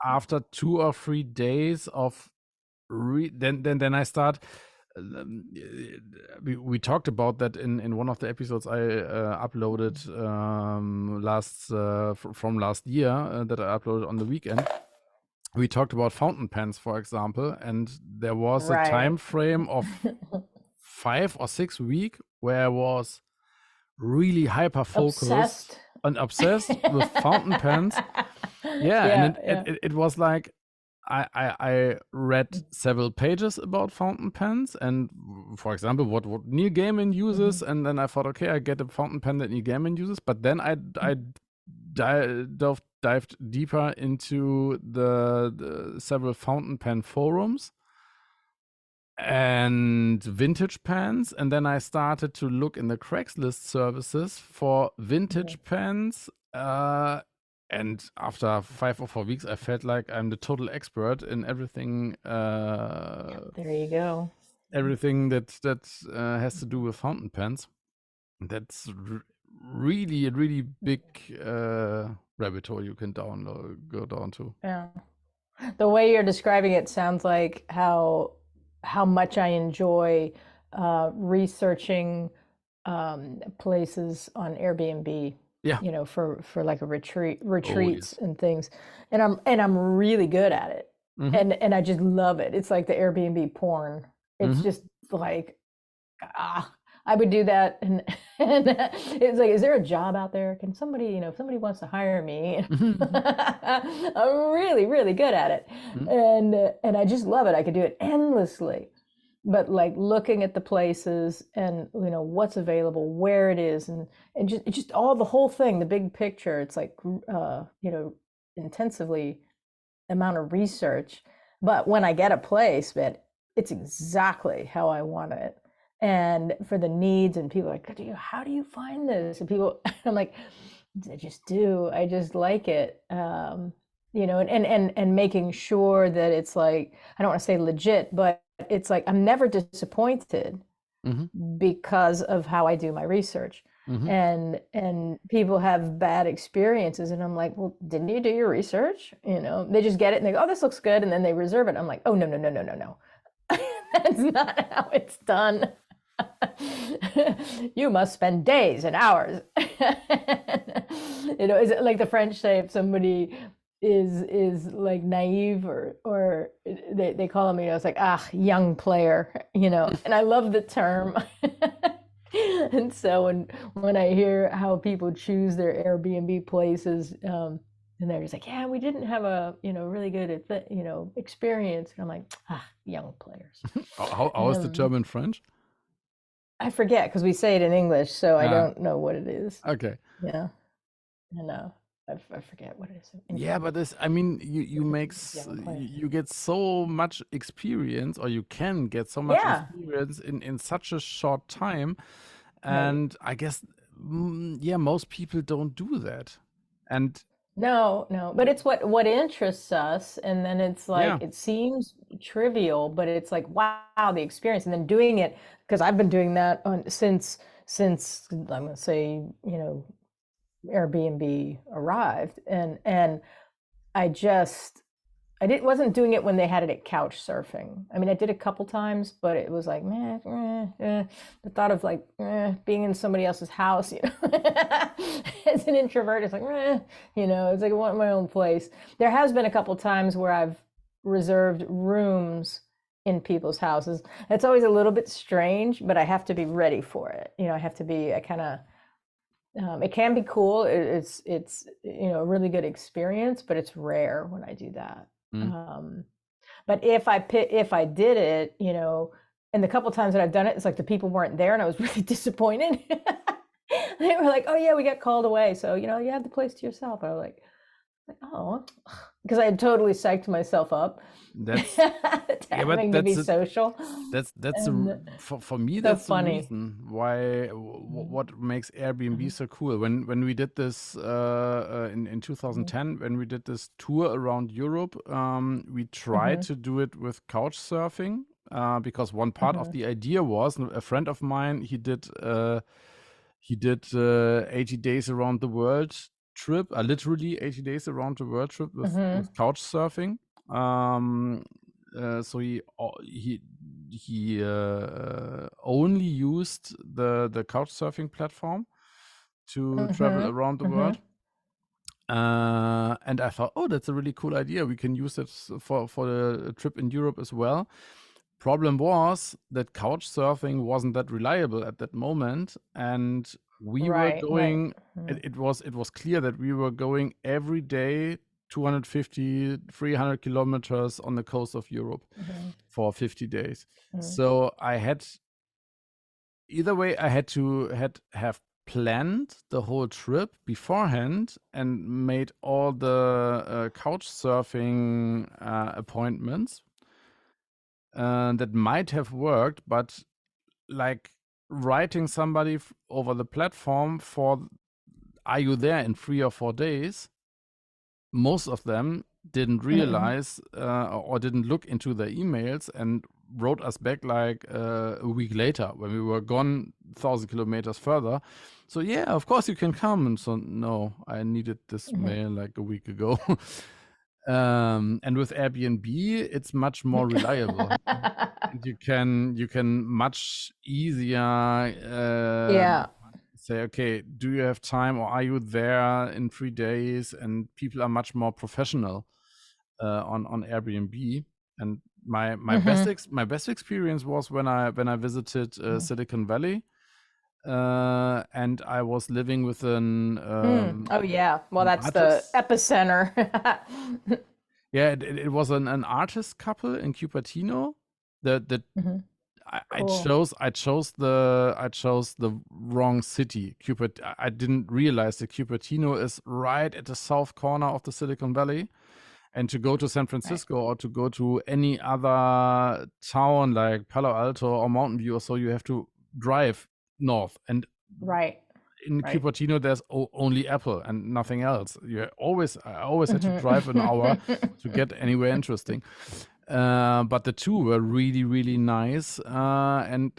after 2 or 3 days of then I start. We talked about that in one of the episodes I uploaded from last year, that I uploaded on the weekend. We talked about fountain pens, for example, and there was a time frame of 5 or 6 weeks where I was really hyper focused and obsessed with fountain pens. And it was like I read several pages about fountain pens, and for example, what Neil Gaiman uses, and then I thought, okay, I get a fountain pen that Neil Gaiman uses, but then I dived deeper into the several fountain pen forums and vintage pens, and then I started to look in the Craigslist services for vintage pens, and after 5 or 4 weeks, I felt like I'm the total expert in everything. There you go. Everything that has to do with fountain pens. That's really a really big rabbit hole you can go down to. Yeah, the way you're describing it sounds like how much I enjoy researching places on Airbnb. Yeah. you know, for like a Oh, retreats yes. and things, and I'm really good at it, Mm-hmm. and I just love it. It's like the Airbnb porn. It's Mm-hmm. just like, I would do that, and and it's like, is there a job out there? Can somebody, you know, if somebody wants to hire me, Mm-hmm. I'm really, really good at it, and I just love it. I could do it endlessly. But like looking at the places and you know what's available, where it is, and just all the whole thing, the big picture. It's like you know, intensively amount of research. But when I get a place, man, it's exactly how I want it. And for the needs, and people are like, how do you find this? And people, I'm like, I just do. I just like it. You know, and making sure that it's like, I don't want to say legit, but it's like I'm never disappointed Mm-hmm. because of how I do my research. Mm-hmm. And people have bad experiences, and I'm like, well, didn't you do your research? You know, they just get it and they go, oh, this looks good, and then they reserve it. I'm like, oh, no, no, no, no, no, no. That's not how it's done. You must spend days and hours. You know, is it like the French say, if somebody is like naive, or they call them, you know, it's like, young player, you know, and I love the term. And so when I hear how people choose their Airbnb places, and they're just like, yeah, we didn't have a, you know, really good, you know, experience, and I'm like, young players. How is the term in French? I forget because we say it in English, so I Uh, don't know what it is. okay. Yeah, I know. I forget what it is in Yeah, but French. this, I mean, you Young players. you get so much experience, or you can get so much Yeah, experience in such a short time, right. and I guess, yeah, most people don't do that, and No, no, but it's what interests us, and then it's like yeah, it seems trivial, but it's like, wow, the experience, and then doing it, because I've been doing that since I'm gonna say, you know, Airbnb arrived, and I just I didn't wasn't doing it when they had it at couch surfing. I mean, I did a couple times, but it was like, meh, the thought of like being in somebody else's house, you know, as an introvert, it's like, you know, it's like I want my own place. There has been a couple times where I've reserved rooms in people's houses. It's always a little bit strange, but I have to be ready for it. You know, I have to be. I kind of. It can be cool. It's you know, a really good experience, but it's rare when I do that. mm, Um, but if I did it, you know, and the couple times that I've done it, it's like the people weren't there, and I was really disappointed. They were like, "Oh yeah, we got called away, so you know, you had the place to yourself." I was like, "Oh," because I had totally psyched myself up that's to yeah, but having to be social, that's and for me, so that's the funny. reason why Mhm, what makes Airbnb mhm, so cool. When we did this in mhm, 2010, when we did this tour around Europe, we tried mhm, to do it with couch surfing, because one part of mhm, the idea was, a friend of mine, he did 80 days around the world trip, literally 80 days around the world trip mhm, with couch surfing. Um, so he only used the couch surfing platform to travel mhm, around the mhm, world. And I thought, oh, that's a really cool idea. We can use it for the trip in Europe as well. Problem was that couch surfing wasn't that reliable at that moment, and we were right, right. going. Mhm, It was clear that we were going every day 250, 300 kilometers on the coast of Europe mhm, for 50 days. mhm, So I had, either way, I had to had have planned the whole trip beforehand and made all the couch surfing appointments that might have worked, but like writing somebody over the platform for, are you there in 3 or 4 days, most of them didn't mhm. realize or didn't look into their emails and wrote us back like a week later when we were gone 1,000 kilometers further. So yeah, of course you can come. And so no, I needed this Mhm. mail like a week ago. And with Airbnb, it's much more reliable. And you can much easier Yeah. say, okay, do you have time, or are you there in 3 days? And people are much more professional on Airbnb. And my best experience was when I visited Silicon Valley, and I was living with Oh yeah, well an that's the artist. epicenter. Yeah, it was an artist couple in Cupertino. The Cool. I chose the wrong city. I didn't realize that Cupertino is right at the south corner of the Silicon Valley. And to go to San Right. Francisco or to go to any other town like Palo Alto or Mountain View or so, you have to drive north. And Right. in Right. Cupertino, there's only Apple and nothing else. I always had to drive an hour to get anywhere interesting. But the two were really, really nice, and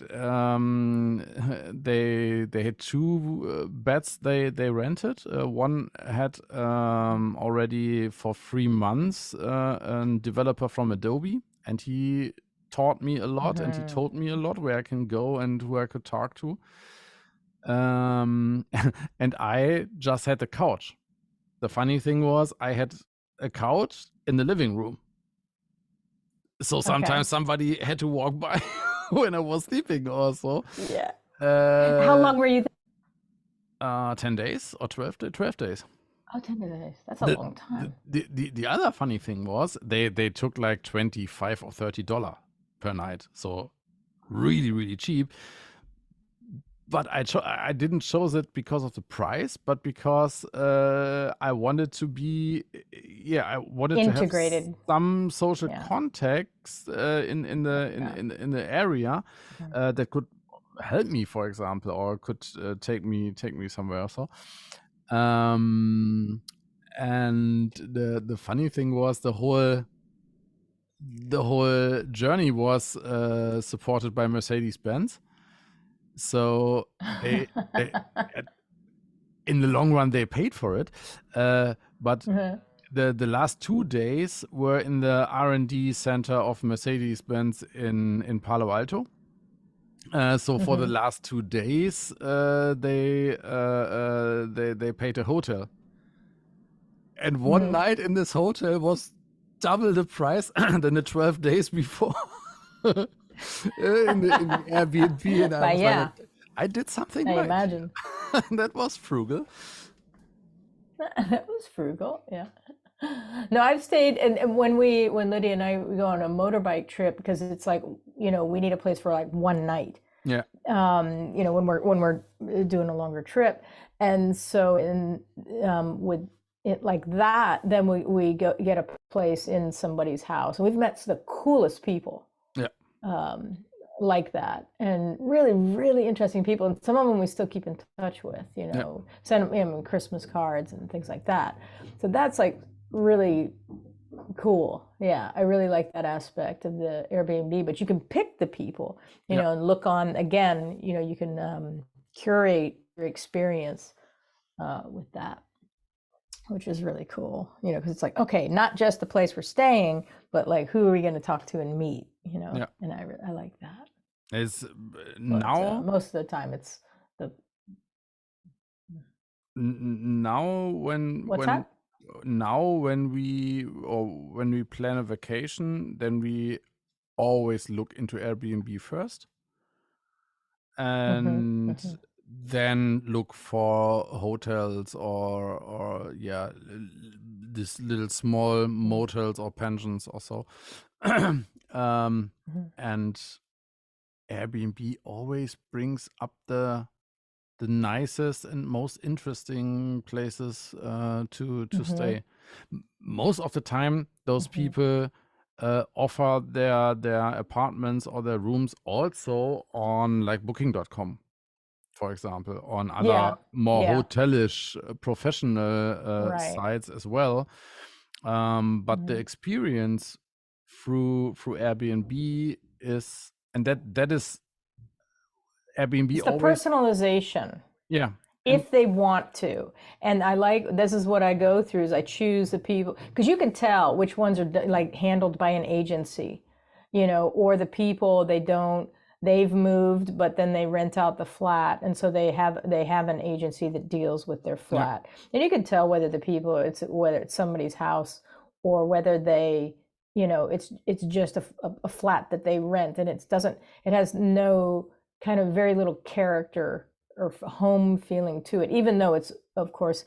they had two beds they rented. One had already for 3 months a developer from Adobe, and he taught me a lot, and he told me a lot where I can go and who I could talk to. And I just had a couch. The funny thing was, I had a couch in the living room. So Okay. sometimes somebody had to walk by when I was sleeping also. Yeah. How Uh, long were you there? 10 days or 12 days. Oh, 10 days. That's a The, long the, time. the other funny thing was they took like $25 or $30 per night. So really, really cheap. But I didn't choose it because of the price, but because I wanted to be, I wanted to have Integrated. some social Yeah. context Yeah. in the area that could help me, for example, or could take me somewhere or so. And the funny thing was the whole journey was supported by Mercedes-Benz. So they in the long run they paid for it, but the last 2 days were in the R&D center of Mercedes-Benz in Palo Alto. So for the last 2 days, they paid a hotel, and one night in this hotel was double the price than the 12 days before. In the Airbnb, and I But was like, yeah, I did something I right. imagine. That was frugal. That was frugal. Yeah. No, I've stayed, and when Lydia and I we go on a motorbike trip, because it's like, we need a place for like one night. Yeah. When we're doing a longer trip, and so with it like that, then we go get a place in somebody's house, and we've met the coolest people Yeah. um, like that, and really, really interesting people. And some of them we still keep in touch with, Yeah. send them Christmas cards and things like that. So that's like really cool. Yeah, I really like that aspect of the Airbnb. But you can pick the people, Yeah. and look on again. You can curate your experience with that, which is really cool. Because it's like, okay, not just the place we're staying, but like who are we going to talk to and meet? Yeah. And I like that. It's But now most of the time, it's the now what's that? when we plan a vacation, then we always look into Airbnb first, Hmm. and Hmm. then look for hotels or this little small motels or pensions or so. And Airbnb always brings up the nicest and most interesting places to stay. Most of the time, those people offer their apartments or their rooms also on like Booking.com, for example, on other Yeah, more yeah, hotelish professional right. sites as well. But the experience through Airbnb is, and that is Airbnb It's the always, personalization. yeah. And If they want to. And I like, this is what I go through, is I choose the people, because you can tell which ones are like handled by an agency, or the people, they've moved, but then they rent out the flat, and so they have an agency that deals with their flat. And you can tell whether whether it's somebody's house or whether they, it's just a flat that they rent, and it has no kind of very little character or home feeling to it, even though it's, of course,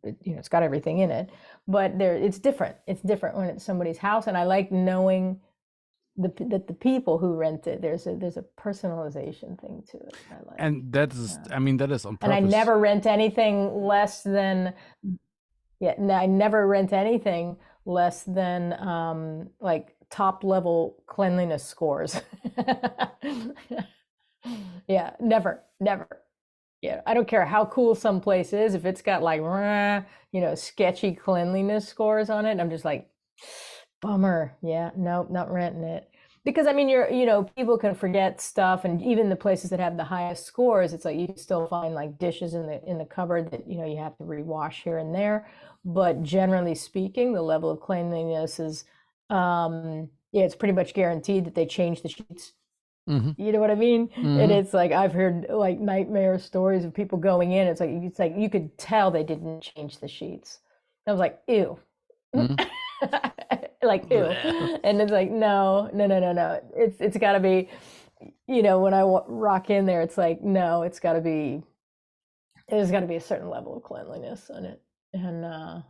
it's got everything in it, but it's different. It's different when it's somebody's house, and I like knowing that the people who rent it, there's a personalization thing to it. I like, and that is, I mean, that is on purpose. And I never rent anything less than, I never rent anything less than like top level cleanliness scores. Yeah, never. Yeah, I don't care how cool some place is. If it's got like, sketchy cleanliness scores on it, I'm just like, bummer. Yeah, nope, not renting it. Because I mean, people can forget stuff, and even the places that have the highest scores, it's like you can still find like dishes in the cupboard that you have to rewash here and there. But generally speaking, the level of cleanliness is, it's pretty much guaranteed that they change the sheets. Mm-hmm. You know what I mean? Mm-hmm. And it's like I've heard like nightmare stories of people going in. It's like you could tell they didn't change the sheets. I was like, ew. Mm-hmm. Like, ew. And it's like, no. It's got to be, when I rock in there, it's like, no, there's got to be a certain level of cleanliness on it. And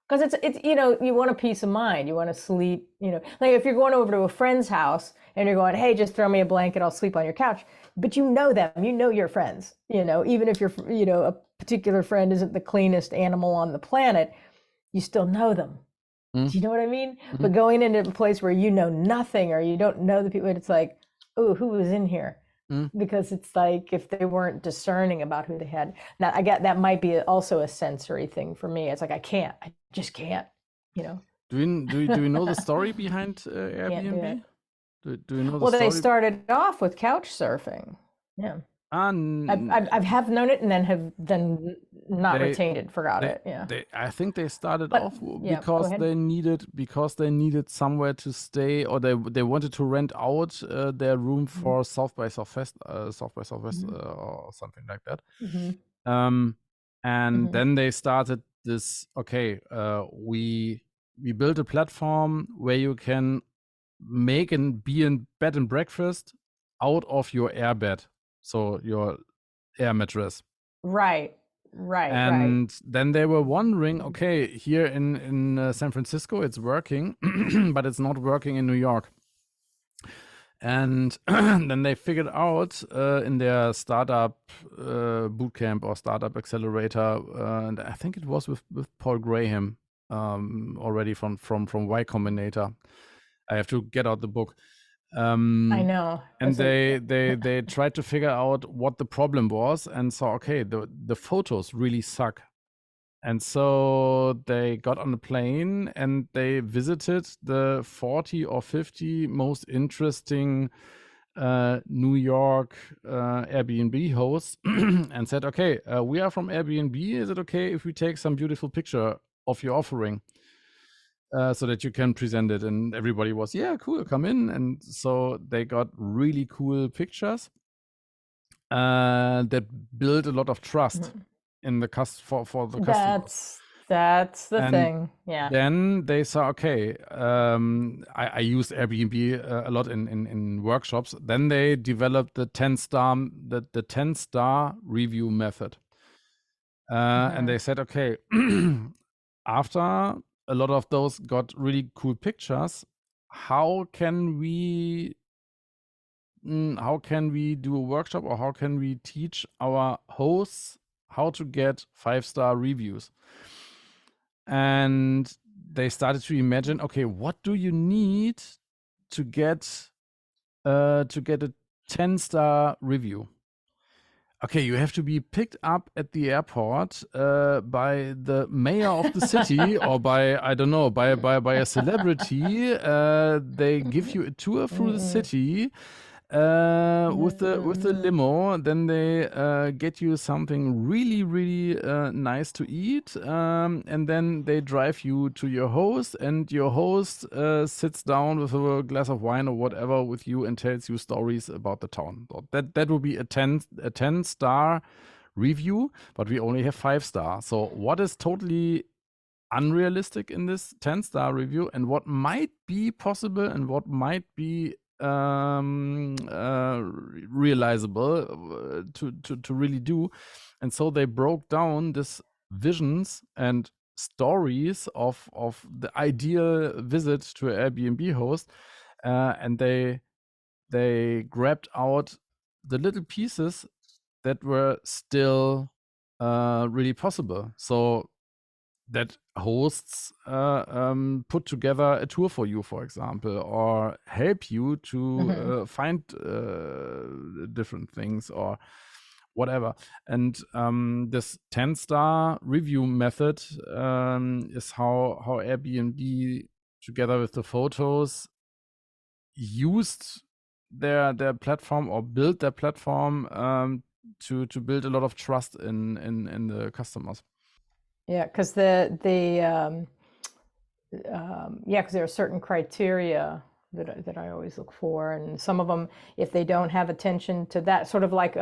because it's you want a peace of mind. You want to sleep, like if you're going over to a friend's house and you're going, hey, just throw me a blanket, I'll sleep on your couch. But you know them, your friends, even if a particular friend isn't the cleanest animal on the planet, you still know them. Mm-hmm. Do you know what I mean? Mm-hmm. But going into a place where you know nothing or you don't know the people, it's like, oh, who was in here? Mm-hmm. Because it's like if they weren't discerning about who they had. Now I get that might be also a sensory thing for me. It's like I just can't. Do we know the story behind Airbnb? Do you know the story? Well, they started off with couch surfing. Yeah. I have known it and then not retained it, forgot it. Yeah. I think they started off because they needed somewhere to stay, or they wanted to rent out their room for South by Southwest, mm-hmm. Or something like that. Mm-hmm. And then they started this. Okay, we built a platform where you can make and be in bed and breakfast out of your airbed. So your air mattress. Right. And then they were wondering, okay, here in San Francisco, it's working, but it's not working in New York. And then they figured out in their startup bootcamp or startup accelerator, and I think it was with Paul Graham already from Y Combinator. I have to get out the book. I know. And they tried to figure out what the problem was and saw, okay, the photos really suck. And so they got on a plane and they visited the 40 or 50 most interesting New York Airbnb hosts and said, okay, we are from Airbnb. Is it okay if we take some beautiful picture of your offering? So that you can present it, and everybody was, yeah, cool, come in. And so they got really cool pictures that build a lot of trust in the for the customers. That's the thing. Yeah. Then they saw, okay, I use Airbnb a lot in workshops. Then they developed the 10-star review method, and they said, okay, after a lot of those got really cool pictures, how can we do a workshop, or how can we teach our hosts how to get 5-star reviews? And they started to imagine, okay, what do you need to get a 10-star review? Okay, you have to be picked up at the airport by the mayor of the city, or by, I don't know, by a celebrity. They give you a tour through the city, With the limo, then they get you something really, really nice to eat, and then they drive you to your host, and your host sits down with a glass of wine or whatever with you and tells you stories about the town. So that would be a 10-star review, but we only have 5-star. So what is totally unrealistic in this 10-star review, and what might be possible and what might be realizable to really do. And so they broke down this visions and stories of the ideal visit to an Airbnb host, and they grabbed out the little pieces that were still really possible. So that hosts put together a tour for you, for example, or help you to find different things or whatever. And this 10-star review method is how Airbnb, together with the photos, used their platform or built their platform to build a lot of trust in the customers. Yeah, because because there are certain criteria that I always look for, and some of them, if they don't have attention to that, sort of like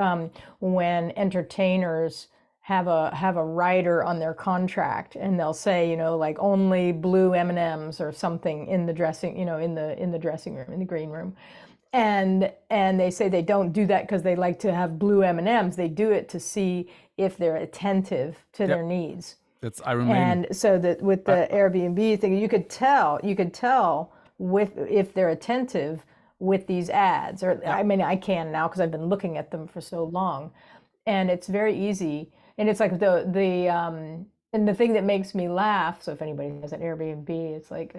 when entertainers have a writer on their contract, and they'll say, like only blue M&Ms or something in the dressing, in the dressing room, in the green room. And they say they don't do that because they like to have blue M&Ms. They do it to see if they're attentive to their needs. I remember. And so that with the Airbnb thing, you could tell if they're attentive with these ads. Or I mean, I can now because I've been looking at them for so long, and it's very easy. And it's like and the thing that makes me laugh. So if anybody has an Airbnb, it's like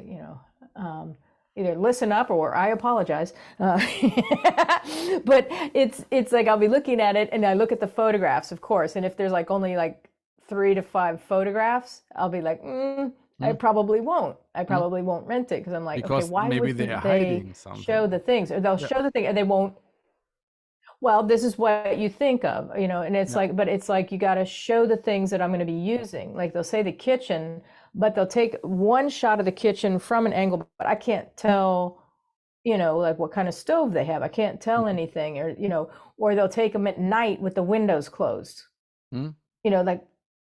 either listen up or I apologize. But it's like I'll be looking at it and I look at the photographs, of course. And if there's like only like 3 to 5 photographs, I'll be like, I probably won't. I probably won't rent it because I'm like, because okay, why maybe would they show the things, or they'll show the thing and they won't. Well, this is what you think of, and it's like, but it's like you got to show the things that I'm going to be using. Like they'll say the kitchen, but they'll take one shot of the kitchen from an angle, but I can't tell, like what kind of stove they have. I can't tell anything, or they'll take them at night with the windows closed. Like,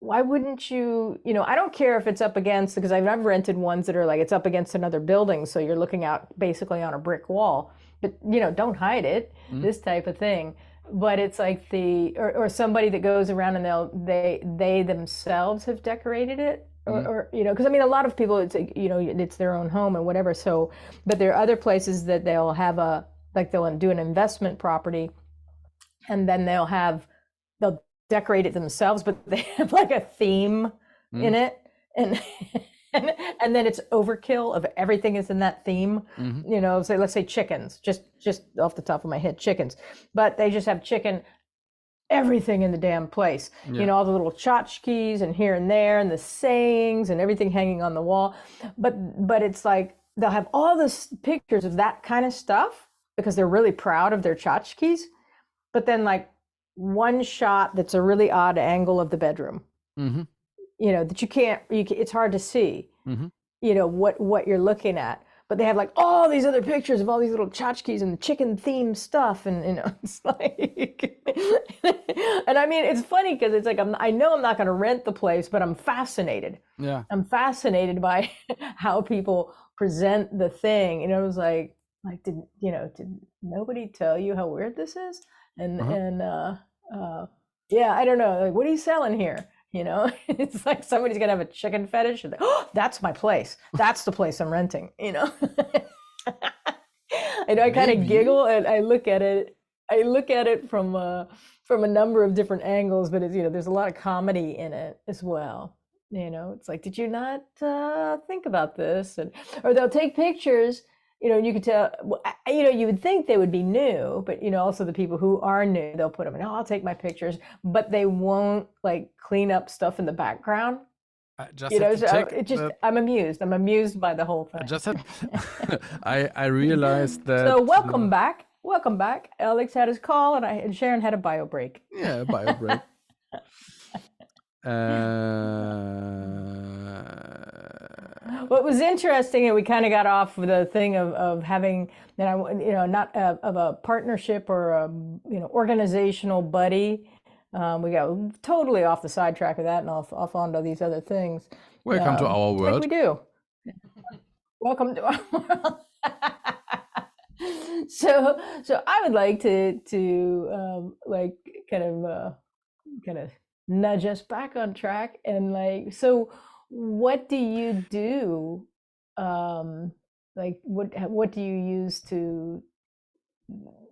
why wouldn't you, I don't care if it's up against, because I've rented ones that are like, it's up against another building. So you're looking out basically on a brick wall, but don't hide it, this type of thing. But it's like or somebody that goes around and they themselves have decorated it. Or because I mean, a lot of people, it's it's their own home and whatever. So, but there are other places that they'll have they'll do an investment property, and then they'll decorate it themselves, but they have like a theme in it, and then it's overkill of everything is in that theme. So let's say chickens, just off the top of my head, chickens, but they just have chicken everything in the damn place. All the little tchotchkes and here and there and the sayings and everything hanging on the wall, but it's like they'll have all this pictures of that kind of stuff because they're really proud of their tchotchkes, but then like one shot that's a really odd angle of the bedroom, that you can't, it's hard to see, what you're looking at. But they have like all these other pictures of all these little tchotchkes and the chicken themed stuff. And, it's like, and I mean, it's funny because it's like, I know I'm not going to rent the place, but I'm fascinated. Yeah. I'm fascinated by how people present the thing. It was like, did nobody tell you how weird this is? And I don't know, like, what are you selling here? It's like somebody's gonna have a chicken fetish and that's my place, that's the place I'm renting. I kind of giggle and I look at it from a number of different angles, but it's there's a lot of comedy in it as well. It's like, did you not think about this? Or they'll take pictures. You could tell, you would think they would be new, but, also the people who are new, they'll put them in, I'll take my pictures, but they won't like clean up stuff in the background. I'm amused. I'm amused by the whole thing. I realized that. So welcome back. Welcome back. Alex had his call, and Sharon had a bio break. Yeah, bio break. What was interesting, and we kind of got off the thing of having, not of a partnership or a, organizational buddy. We got totally off the sidetrack of that and off onto these other things. Welcome to our Like world. we do. Welcome to our world. So I would like to like kind of nudge us back on track and like, so what do you do? Like what do you use to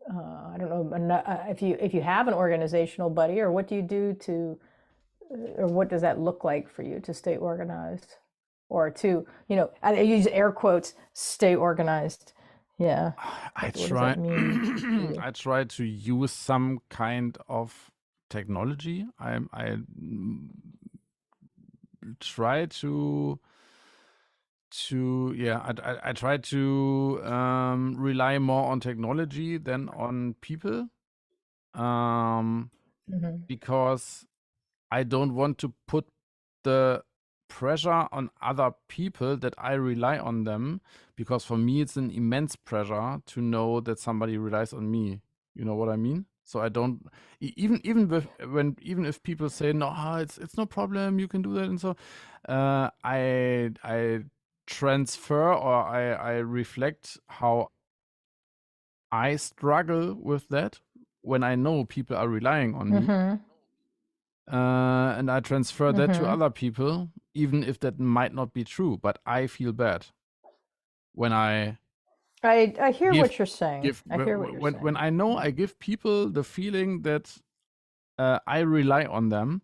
I don't know if you have an organizational buddy, or what do you do to, or what does that look like for you to stay organized, or to, I use air quotes, stay organized. Yeah. I What does try. that mean to you? I try to use some kind of technology. I try to yeah. I try to rely more on technology than on people. Because I don't want to put the pressure on other people that I rely on them, because for me it's an immense pressure to know that somebody relies on me. You know what I mean? So I don't even if people say no, it's no problem, you can do that, and so I transfer, or I reflect how I struggle with that when I know people are relying on me. And I transfer that to other people, even if that might not be true. But I feel bad when I hear give what you're saying. give I hear what you're saying. when I know I give people the feeling that I rely on them,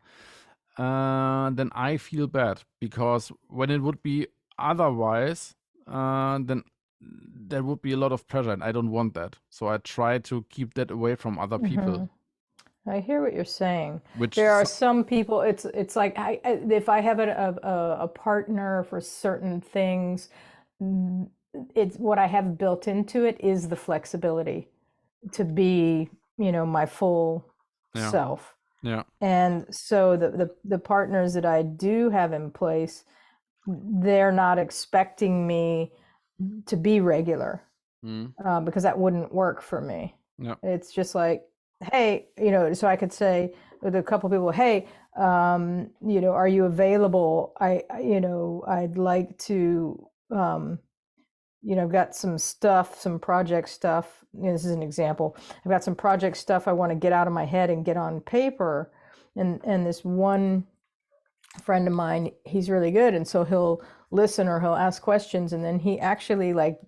then I feel bad, because when it would be otherwise, then there would be a lot of pressure, and I don't want that. So I try to keep that away from other people. I hear what you're saying. Which There are some people. It's like if I have a partner for certain things, it's what I have built into it is the flexibility to be, my full Yeah. self. Yeah. And so the partners that I do have in place, they're not expecting me to be regular, because that wouldn't work for me. Yeah. It's just like, hey, so I could say with a couple people, hey, are you available? I'd like to, I've got some stuff, some project stuff. This is an example. I've got some project stuff I want to get out of my head and get on paper. And this one friend of mine, he's really good, and so he'll listen or he'll ask questions, and then he actually like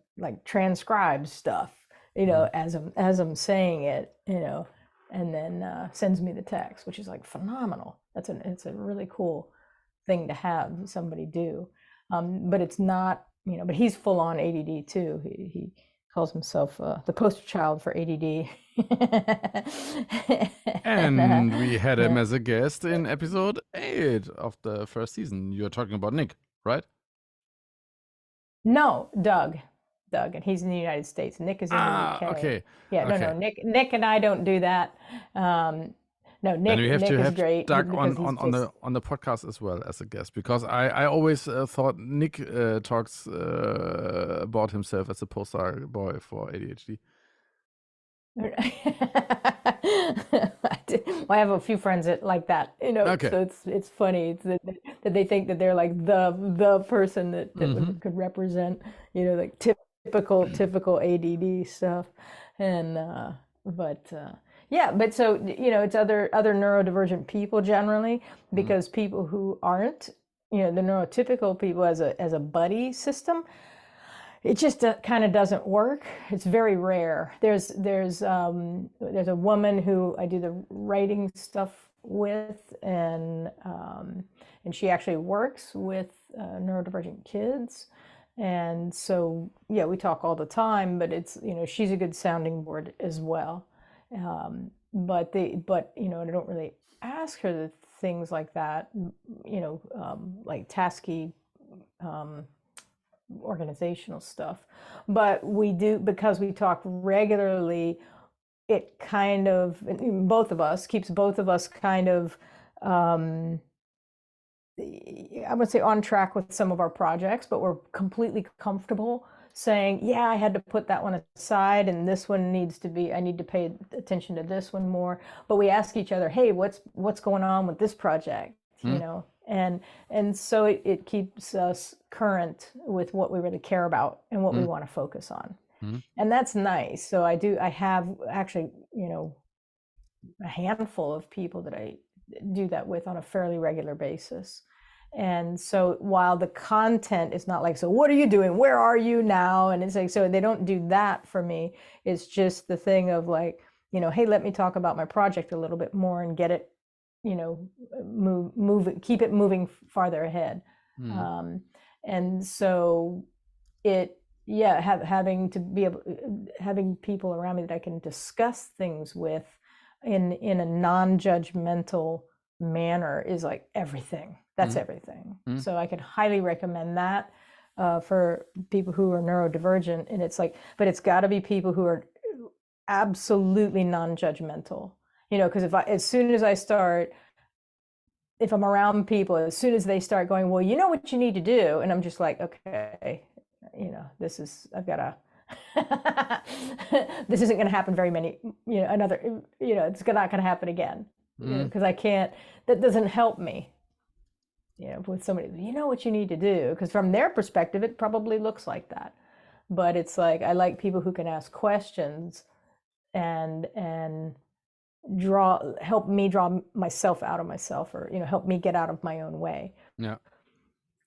transcribes stuff, as I'm saying it, and then sends me the text, which is like phenomenal. It's a really cool thing to have somebody do. But it's not, but he's full on ADD too. He calls himself the poster child for ADD. And we had him as a guest in episode 8 of the first season. You're talking about Nick, right? No, Doug, and he's in the United States. Nick is in the UK. Okay. Yeah, okay. no, Nick and I don't do that. No, Nick. Then we have Nick to is have great. Doug because on the podcast as well as a guest, because I always thought Nick talks about himself as a poster boy for ADHD. I have a few friends that like that, Okay. so it's funny that they think that they're like the person that could represent, like typical ADD stuff. And yeah, but so it's other neurodivergent people generally, because people who aren't, the neurotypical people as a buddy system, it just kind of doesn't work. It's very rare. There's a woman who I do the writing stuff with, and she actually works with neurodivergent kids, and so yeah, we talk all the time. But it's, she's a good sounding board as well. But I don't really ask her the things like that, like tasky. organizational stuff. But we do, because we talk regularly, it kind of, both of us, keeps both of us kind of, I would say, on track with some of our projects, but we're completely comfortable saying, yeah, I had to put that one aside and this one needs to be, I need to pay attention to this one more. But we ask each other, hey, what's going on with this project? You know, and so it keeps us current with what we really care about and what we want to focus on. And that's nice. So I have actually, you know, a handful of people that I do that with on a fairly regular basis. And so while the content is not like, so what are you doing? Where are you now? And it's like, so they don't do that for me. It's just the thing of like, you know, hey, let me talk about my project a little bit more and get it, you know, move it, keep it moving farther ahead. And so having to be able, having people around me that I can discuss things with in a non-judgmental manner is like everything. That's everything. So I can highly recommend that for people who are neurodivergent. And it's like, but it's got to be people who are absolutely non-judgmental. You know, because as soon as I start, if I'm around people, as soon as they start going, well, you know what you need to do, and I'm just like, okay, you know, I've got to. This isn't going to happen very many, you know, it's not going to happen again, because I can't, that doesn't help me, you know, with somebody, you know what you need to do, because from their perspective, it probably looks like that. But it's like, I like people who can ask questions and help me draw myself out of myself, or, you know, help me get out of my own way. Yeah.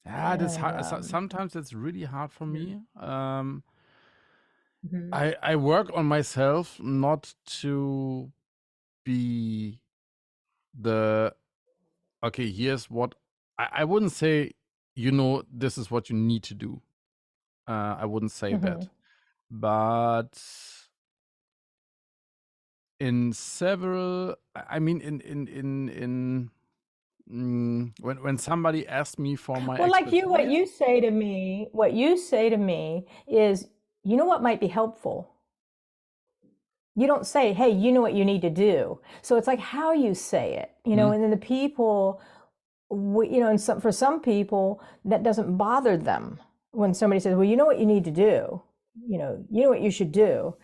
Yeah, it is hard. Sometimes it's really hard for me. I work on myself not to be okay, here's what I wouldn't say, you know, this is what you need to do. I wouldn't say that. But in several, I mean, when somebody asks me for my expertise, what you say to me is, you know what might be helpful? You don't say, hey, you know what you need to do. So it's like how you say it, you know, and then the people, you know, and for some people that doesn't bother them when somebody says, well, you know what you need to do, you know what you should do.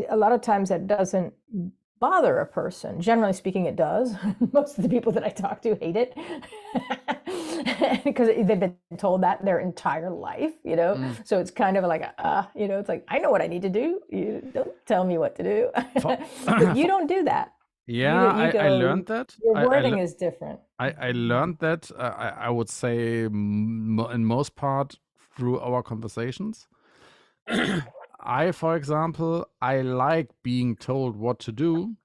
A lot of times that doesn't bother a person. Generally speaking, it does. Most of the people that I talk to hate it because they've been told that their entire life, you know. So it's kind of like, you know, it's like, I know what I need to do. You don't tell me what to do. But you don't do that. Yeah, I learned that. Your wording is different. I learned that, I would say, in most part through our conversations. For example, I like being told what to do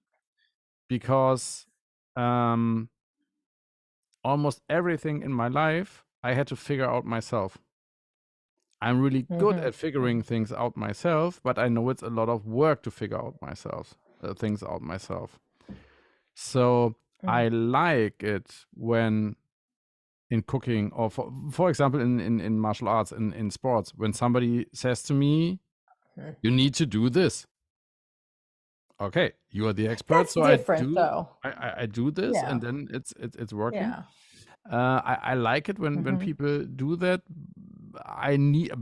because almost everything in my life I had to figure out myself. I'm really good at figuring things out myself, but I know it's a lot of work to figure out things out myself. So I like it when in cooking, or for example, in martial arts, in sports, when somebody says to me, you need to do this. Okay, you are the expert. That's so different, though. I do this, and then it's working. Yeah. I like it when people do that. I need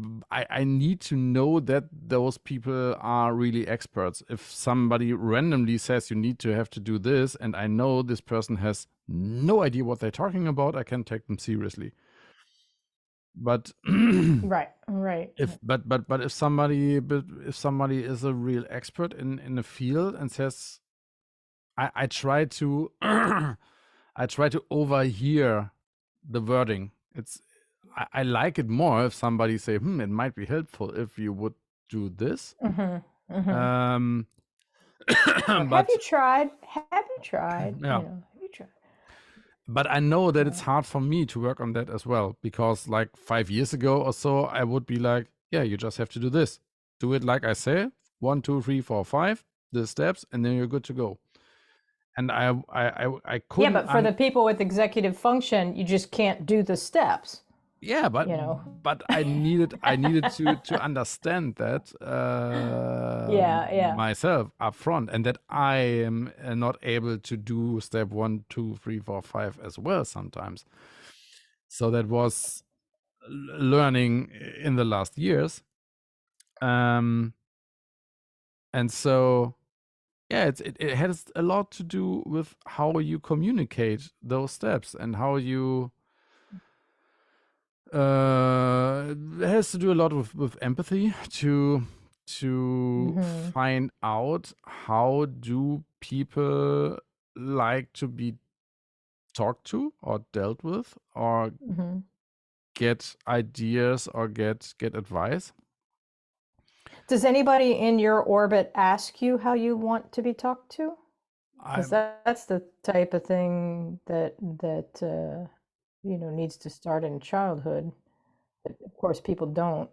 to know that those people are really experts. If somebody randomly says you need to have to do this, and I know this person has no idea what they're talking about, I can take them seriously. But right. If somebody is a real expert in a field and says, I try to I try to overhear the wording. I like it more if somebody say, it might be helpful if you would do this. Have you tried? Yeah. You know, have you tried? But I know that it's hard for me to work on that as well, because like 5 years ago or so, I would be like, yeah, you just have to do this. Do it like I say, 1, 2, 3, 4, 5, the steps, and then you're good to go. And I couldn't. Yeah, but for the people with executive function, you just can't do the steps. Yeah, but you know. I needed to understand that Yeah. myself up front, and that I am not able to do step 1, 2, 3, 4, 5 as well sometimes. So that was learning in the last years. And so yeah, it has a lot to do with how you communicate those steps and how you it has to do a lot with empathy to find out how do people like to be talked to or dealt with or get ideas or get advice. Does anybody in your orbit ask you how you want to be talked to? Because that's the type of thing that needs to start in childhood. But of course, people don't.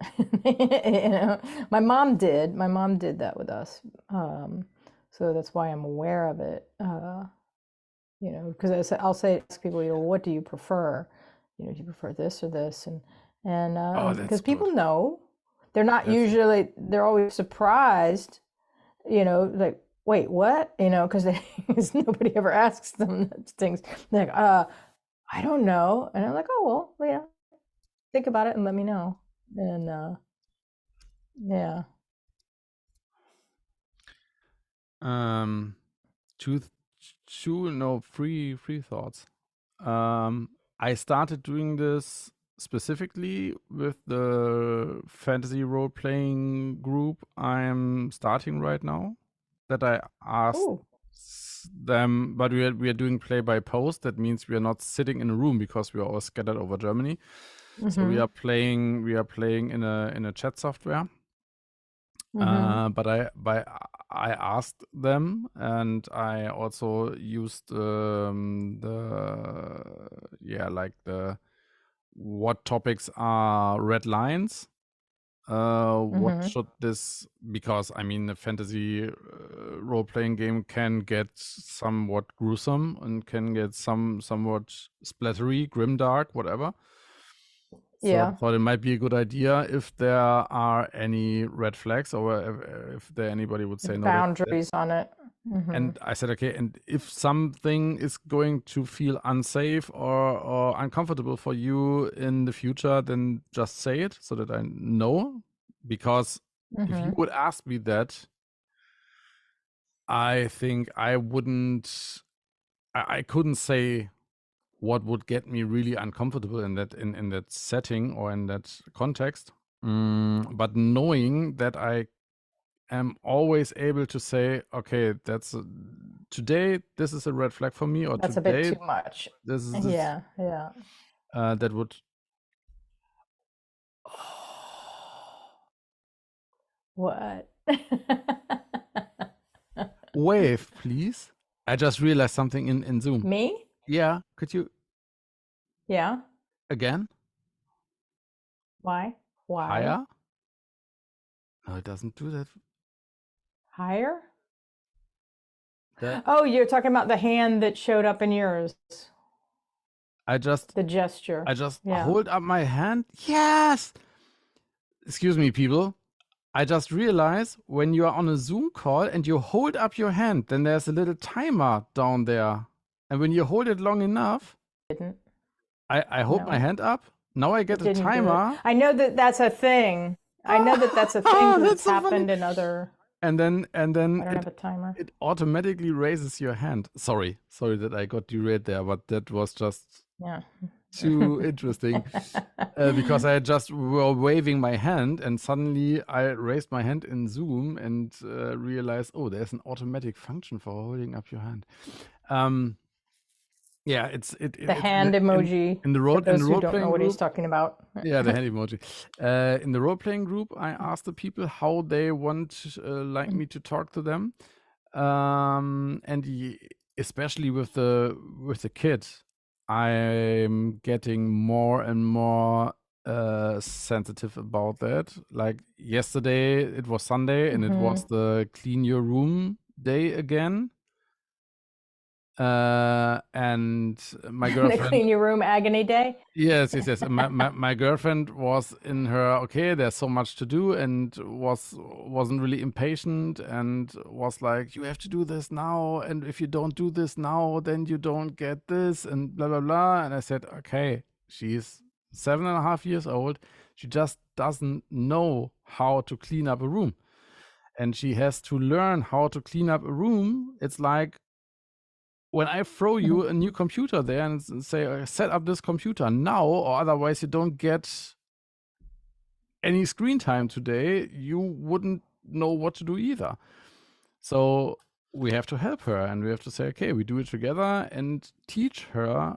My mom did. My mom did that with us, so that's why I'm aware of it. Because I'll say to people, what do you prefer? Do you prefer this or this? And because people know, they're not usually. They're always surprised. Like, wait, what? Because nobody ever asks them things. They're like, I don't know. And I'm like, oh, well, yeah, think about it and let me know. And yeah. Three thoughts. I started doing this specifically with the fantasy role-playing group I'm starting right now, that I asked them, but we are doing play by post. That means we are not sitting in a room because we are all scattered over Germany. So we are playing in a chat software. But I asked them, and I also used what topics are red lines. What should this, because I mean, a fantasy role-playing game can get somewhat gruesome and can get somewhat splattery, grimdark, whatever. So I thought it might be a good idea if there are any red flags, or if there anybody would say no. Boundaries on it. And I said, okay, and if something is going to feel unsafe or uncomfortable for you in the future, then just say it so that I know. Because if you would ask me that, I think I couldn't say what would get me really uncomfortable in that setting or in that context. But knowing that I am always able to say, okay, today this is a red flag for me, or that's today a bit too much. This is Yeah. that would. What? Wave, please. I just realized something in Zoom. Me? Yeah, could you? Yeah. Again? Why? Higher? No, it doesn't do that. Higher? Oh, you're talking about the hand that showed up in yours. The gesture. I just hold up my hand. Yes! Excuse me, people. I just realized when you are on a Zoom call and you hold up your hand, then there's a little timer down there. And when you hold it long enough, I hold my hand up. Now I get a timer. I know that's a thing. I know that's a thing that's happened in other. And then I don't have a timer. It automatically raises your hand. Sorry that I got derailed there, but that was just too interesting. Because I just were waving my hand, and suddenly I raised my hand in Zoom and realized, oh, there's an automatic function for holding up your hand. Yeah, it's the hand emoji. In the role playing group. Don't know what he's talking about. Yeah, the hand emoji. In the role playing group, I asked the people how they want like me to talk to them, and especially with the kids, I'm getting more and more sensitive about that. Like yesterday, it was Sunday, and it was the clean your room day again. And my The girlfriend, clean your room agony day. yes. My girlfriend was in her, okay, there's so much to do, and wasn't really impatient, and was like, you have to do this now, and if you don't do this now, then you don't get this, and blah blah blah. And I said, okay, she's 7.5 years old. She just doesn't know how to clean up a room, and she has to learn how to clean up a room. It's like when I throw you a new computer there and say, set up this computer now, or otherwise you don't get any screen time today, you wouldn't know what to do either. So we have to help her, and we have to say, okay, we do it together and teach her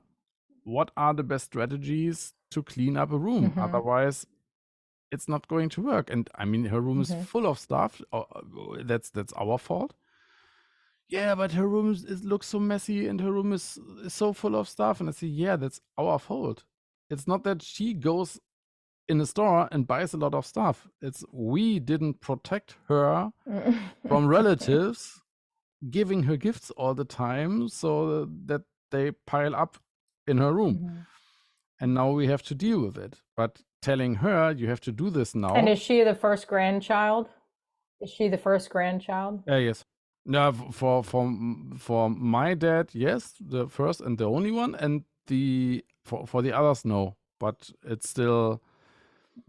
what are the best strategies to clean up a room. Otherwise, it's not going to work. And I mean, her room is full of stuff. That's our fault. Yeah, but her room looks so messy, and her room is so full of stuff. And I say, yeah, that's our fault. It's not that she goes in a store and buys a lot of stuff. It's we didn't protect her from relatives giving her gifts all the time, so that they pile up in her room. And now we have to deal with it. But telling her, you have to do this now. And is she the first grandchild? Is she the first grandchild? Yes. No, for my dad, yes, the first and the only one, and for the others, no. But it's still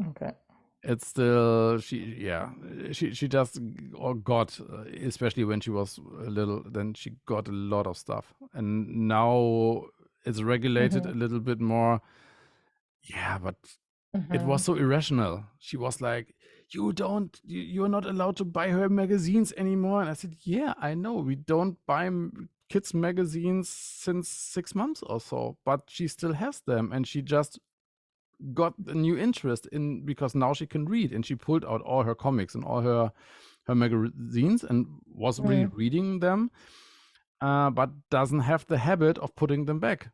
Okay. She just got, especially when she was little, then she got a lot of stuff, and now it's regulated a little bit more. Yeah, but it was so irrational. She was like, you're not allowed to buy her magazines anymore. And I said, yeah, I know, we don't buy kids magazines since 6 months or so, but she still has them, and she just got a new interest in, because now she can read, and she pulled out all her comics and all her magazines and was really reading them, but doesn't have the habit of putting them back.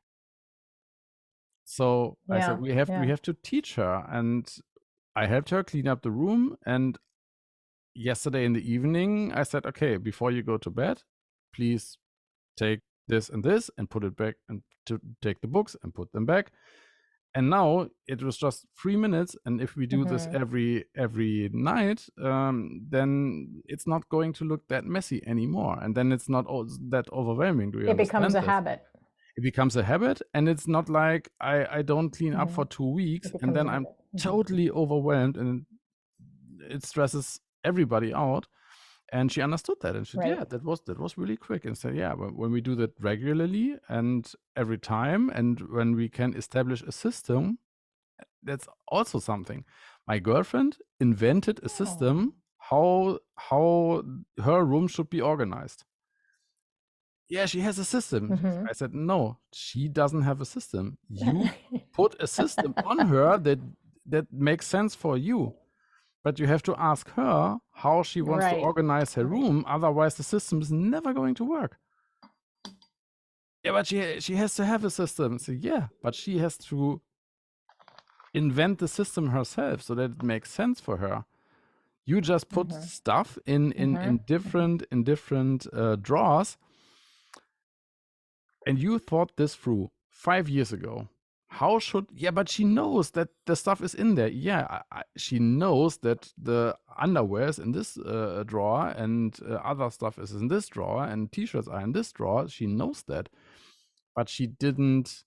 So I said, we have to teach her, and I helped her clean up the room. And yesterday in the evening, I said, okay, before you go to bed, please take this and this and put it back, and to take the books and put them back. And now it was just 3 minutes, and if we do this every night, then it's not going to look that messy anymore, and then it's not that overwhelming. Do you It becomes understand a this? habit. It becomes a habit, and it's not like I don't clean up for 2 weeks and then I'm totally overwhelmed, and it stresses everybody out. And she understood that, and she said, yeah, that was really quick. And said, yeah, when we do that regularly and every time, and when we can establish a system, that's also something. My girlfriend invented a system how her room should be organized. Yeah, she has a system. I said, no, she doesn't have a system. You put a system on her that makes sense for you. But you have to ask her how she wants to organize her room. Otherwise, the system is never going to work. Yeah, but she has to have a system. So yeah, but she has to invent the system herself so that it makes sense for her. You just put stuff in different drawers, and you thought this through 5 years ago. But she knows that the stuff is in there. Yeah, she knows that the underwear is in this drawer, and other stuff is in this drawer, and t-shirts are in this drawer. She knows that, but she didn't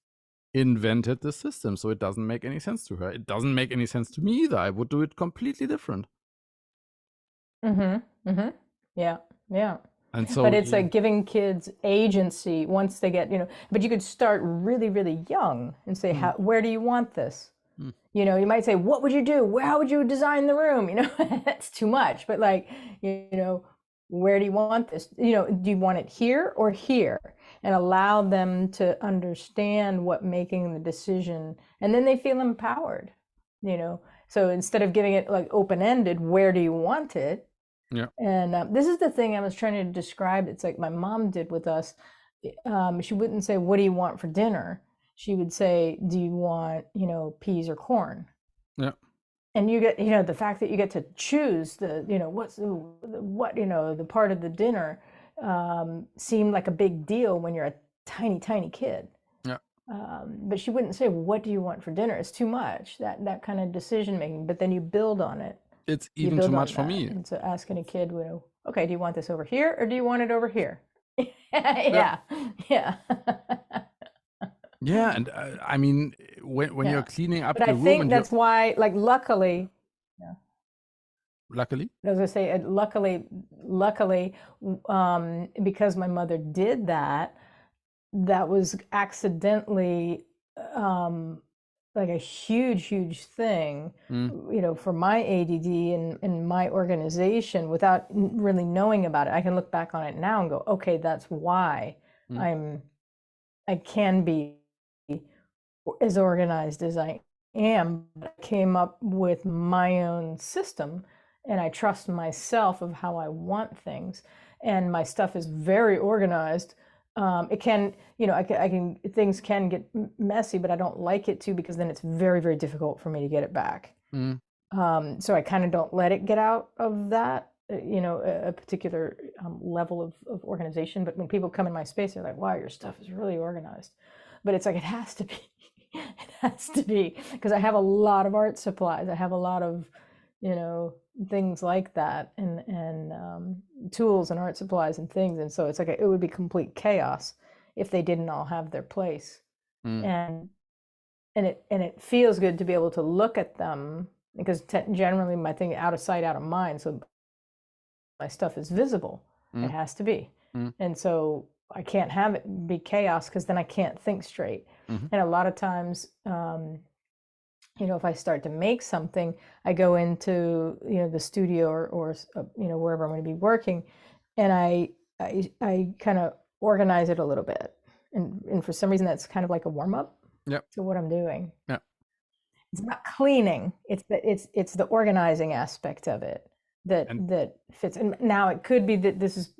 invented the system, so it doesn't make any sense to her. It doesn't make any sense to me either. I would do it completely different. Yeah. And so, but it's like giving kids agency once they get, but you could start really, really young and say, where do you want this? You might say, what would you do? How would you design the room? That's too much. But like, where do you want this? Do you want it here or here? And allow them to understand what making the decision, and then they feel empowered. So instead of giving it like open-ended, where do you want it? Yeah. And this is the thing I was trying to describe. It's like my mom did with us. She wouldn't say, what do you want for dinner? She would say, do you want, peas or corn? Yeah. And you get, the fact that you get to choose the, the part of the dinner seemed like a big deal when you're a tiny, tiny kid. Yeah. But she wouldn't say, "What do you want for dinner?" It's too much, that kind of decision making. But then you build on it. It's You even too build on much for that. me. And so asking a kid, okay, do you want this over here or do you want it over here? Yeah. Yeah. Yeah, and I mean, when you're Yeah. cleaning up But I your room think and you're that's why, like, luckily, yeah. luckily, As I say, luckily, because my mother did that, that was accidentally um, like a huge, huge thing, mm, for my ADD and my organization without really knowing about it. I can look back on it now and go, okay, that's why mm, I can be as organized as I am. I came up with my own system and I trust myself of how I want things. And my stuff is very organized. It can, I can, things can get messy, but I don't like it to because then it's very, very difficult for me to get it back. mm, So I kind of don't let it get out of that, a particular level of organization. But when people come in my space, they're like, wow, your stuff is really organized. But it's like, it has to be. It has to be because I have a lot of art supplies. I have a lot of, things like that, and tools and art supplies and things. And so it's like it would be complete chaos if they didn't all have their place. mm, And it feels good to be able to look at them because generally my thing out of sight, out of mind. So my stuff is visible. It mm, has to be. mm, And so I can't have it be chaos because then I can't think straight. mhm. And a lot of times, if I start to make something, I go into the studio or wherever I'm going to be working, and I kind of organize it a little bit, and for some reason that's kind of like a warm up Yep. to what I'm doing. Yeah. It's not cleaning; it's the organizing aspect of it And that fits. And now it could be that this is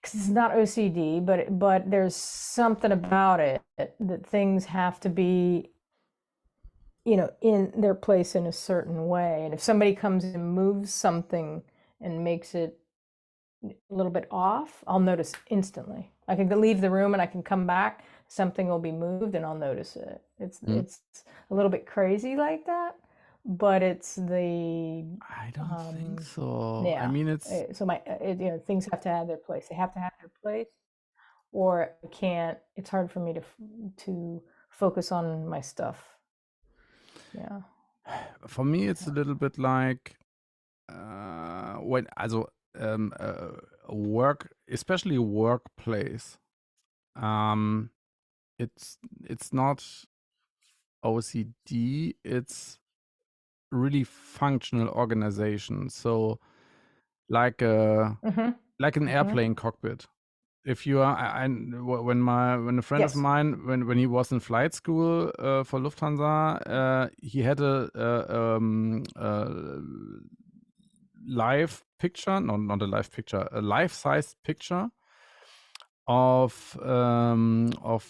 because it's not OCD, but there's something about it that things have to be in their place in a certain way. And if somebody comes and moves something and makes it a little bit off, I'll notice instantly. I can leave the room and I can come back, something will be moved and I'll notice it. It's mm, it's a little bit crazy like that, but it's the I don't think so. I yeah. mean, it's So things have to have their place. They have to have their place, or I can't. It's hard for me to focus on my stuff. Yeah. for me, it's a little bit like when also work, especially workplace. Um, it's not OCD. It's really functional organization. So like Mm-hmm. like an Mm-hmm. airplane cockpit. If you are, when a friend of Yes. mine, when he was in flight school for Lufthansa, he had a live picture, no, not a live picture, a life-sized picture of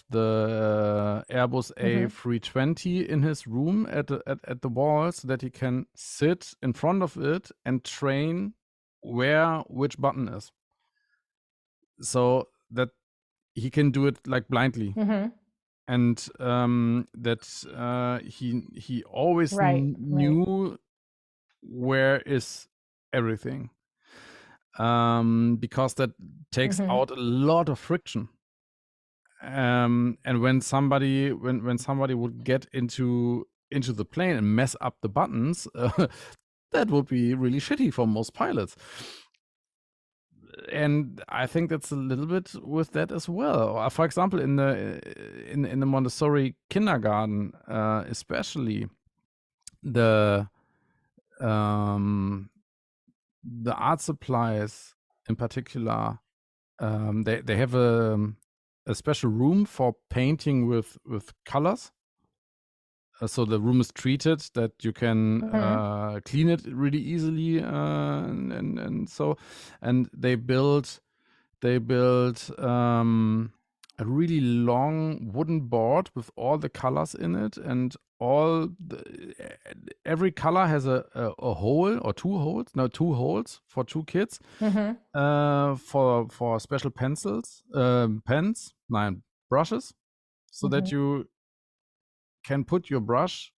the Airbus Mm-hmm. A320 in his room at the wall, so that he can sit in front of it and train where which button is, so that he can do it like blindly. Mm-hmm. And that he always Right. knew where is everything, because that takes Mm-hmm. out a lot of friction. And when somebody would get into the plane and mess up the buttons, that would be really shitty for most pilots. And I think that's a little bit with that as well. For example, in the Montessori kindergarten, especially the art supplies in particular, they have a special room for painting with colors. So the room is treated that you can clean it really easily, and so, and they build a really long wooden board with all the colors in it, and every color has a hole or two holes for two kids for special pencils, brushes, so that you can put your brush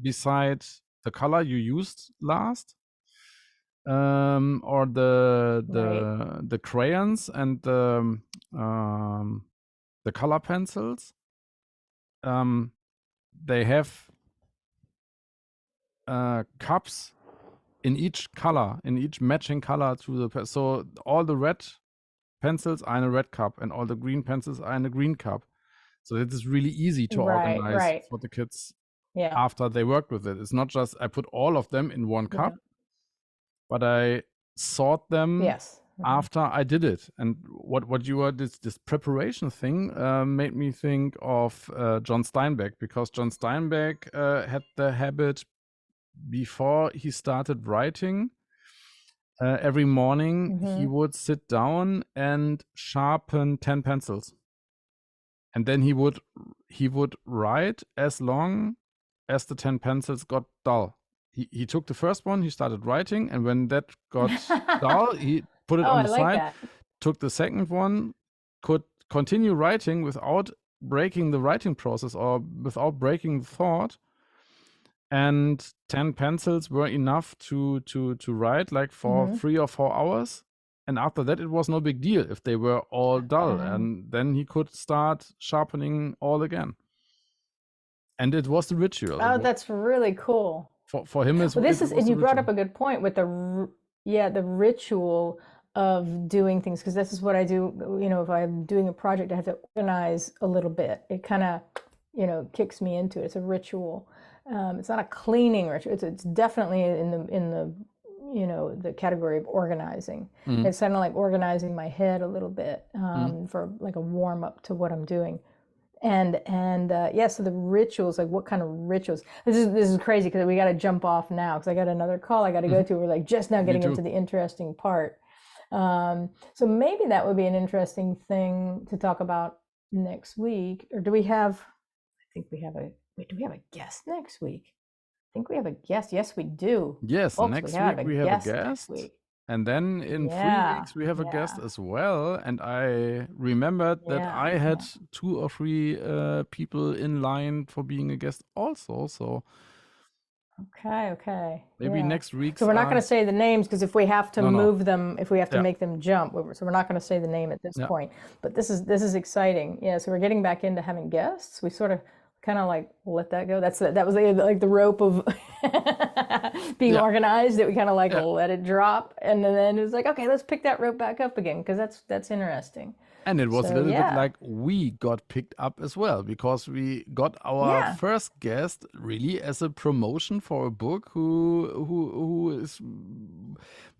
beside the color you used last, or the crayons and the color pencils. They have cups in each color, in each matching color to the so all the red pencils are in a red cup and all the green pencils are in a green cup. So it is really easy to organize for the kids after they work with it. It's not just I put all of them in one cup, but I sort them after I did it. And what you were this preparation thing made me think of John Steinbeck, because John Steinbeck had the habit before he started writing. Every morning he would sit down and sharpen 10 pencils, and then he would write as long as the 10 pencils got dull. He took the first one, he started writing, and when that got dull, he put it on the side, took the second one, could continue writing without breaking the writing process or without breaking the thought. And 10 pencils were enough to write like for 3 or 4 hours. And after that, it was no big deal if they were all dull. And then he could start sharpening all again. And it was the ritual. Oh, that's really cool. For him, and you brought up a good point with the ritual of doing things, because this is what I do. If I'm doing a project, I have to organize a little bit. It kind of, kicks me into it. It's a ritual. It's not a cleaning ritual. It's definitely in the the category of organizing. It's kind of like organizing my head a little bit for like a warm up to what I'm doing. And so the rituals, like what kind of rituals? This is crazy because we got to jump off now because I got another call I got to go to. We're like just now getting into the interesting part. So maybe that would be an interesting thing to talk about next week. Or do we have? I think we have a. Wait, do we have a guest next week? I think we have a guest. Yes, we do. Yes, folks, next week we have a guest. And then in 3 weeks, we have a guest as well. And I remembered that I had 2 or 3 people in line for being a guest also. So okay. Maybe next week. So we're not going to say the names because if we have to move them, if we have to make them jump, so we're not going to say the name at this point. But this is exciting. Yeah. So we're getting back into having guests. We sort of kind of like let that go. That was like the rope of being organized, that we kind of like let it drop, and then it was like, okay, let's pick that rope back up again, because that's interesting. And it was a little bit like we got picked up as well, because we got our first guest really as a promotion for a book who is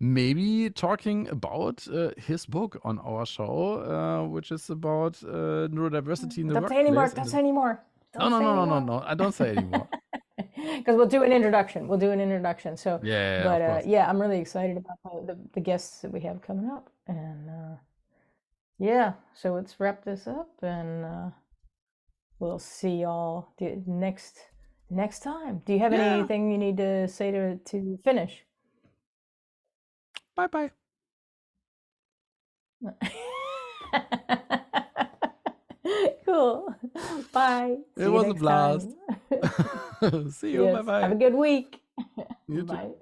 maybe talking about his book on our show, which is about neurodiversity in the workplace. Don't say anymore. No. I don't say anymore. Because we'll do an introduction. So, I'm really excited about the guests that we have coming up, and so let's wrap this up, and we'll see y'all next time. Do you have anything you need to say to finish? Bye. Cool. Bye. It was a blast. See you. Bye. Have a good week. You Bye.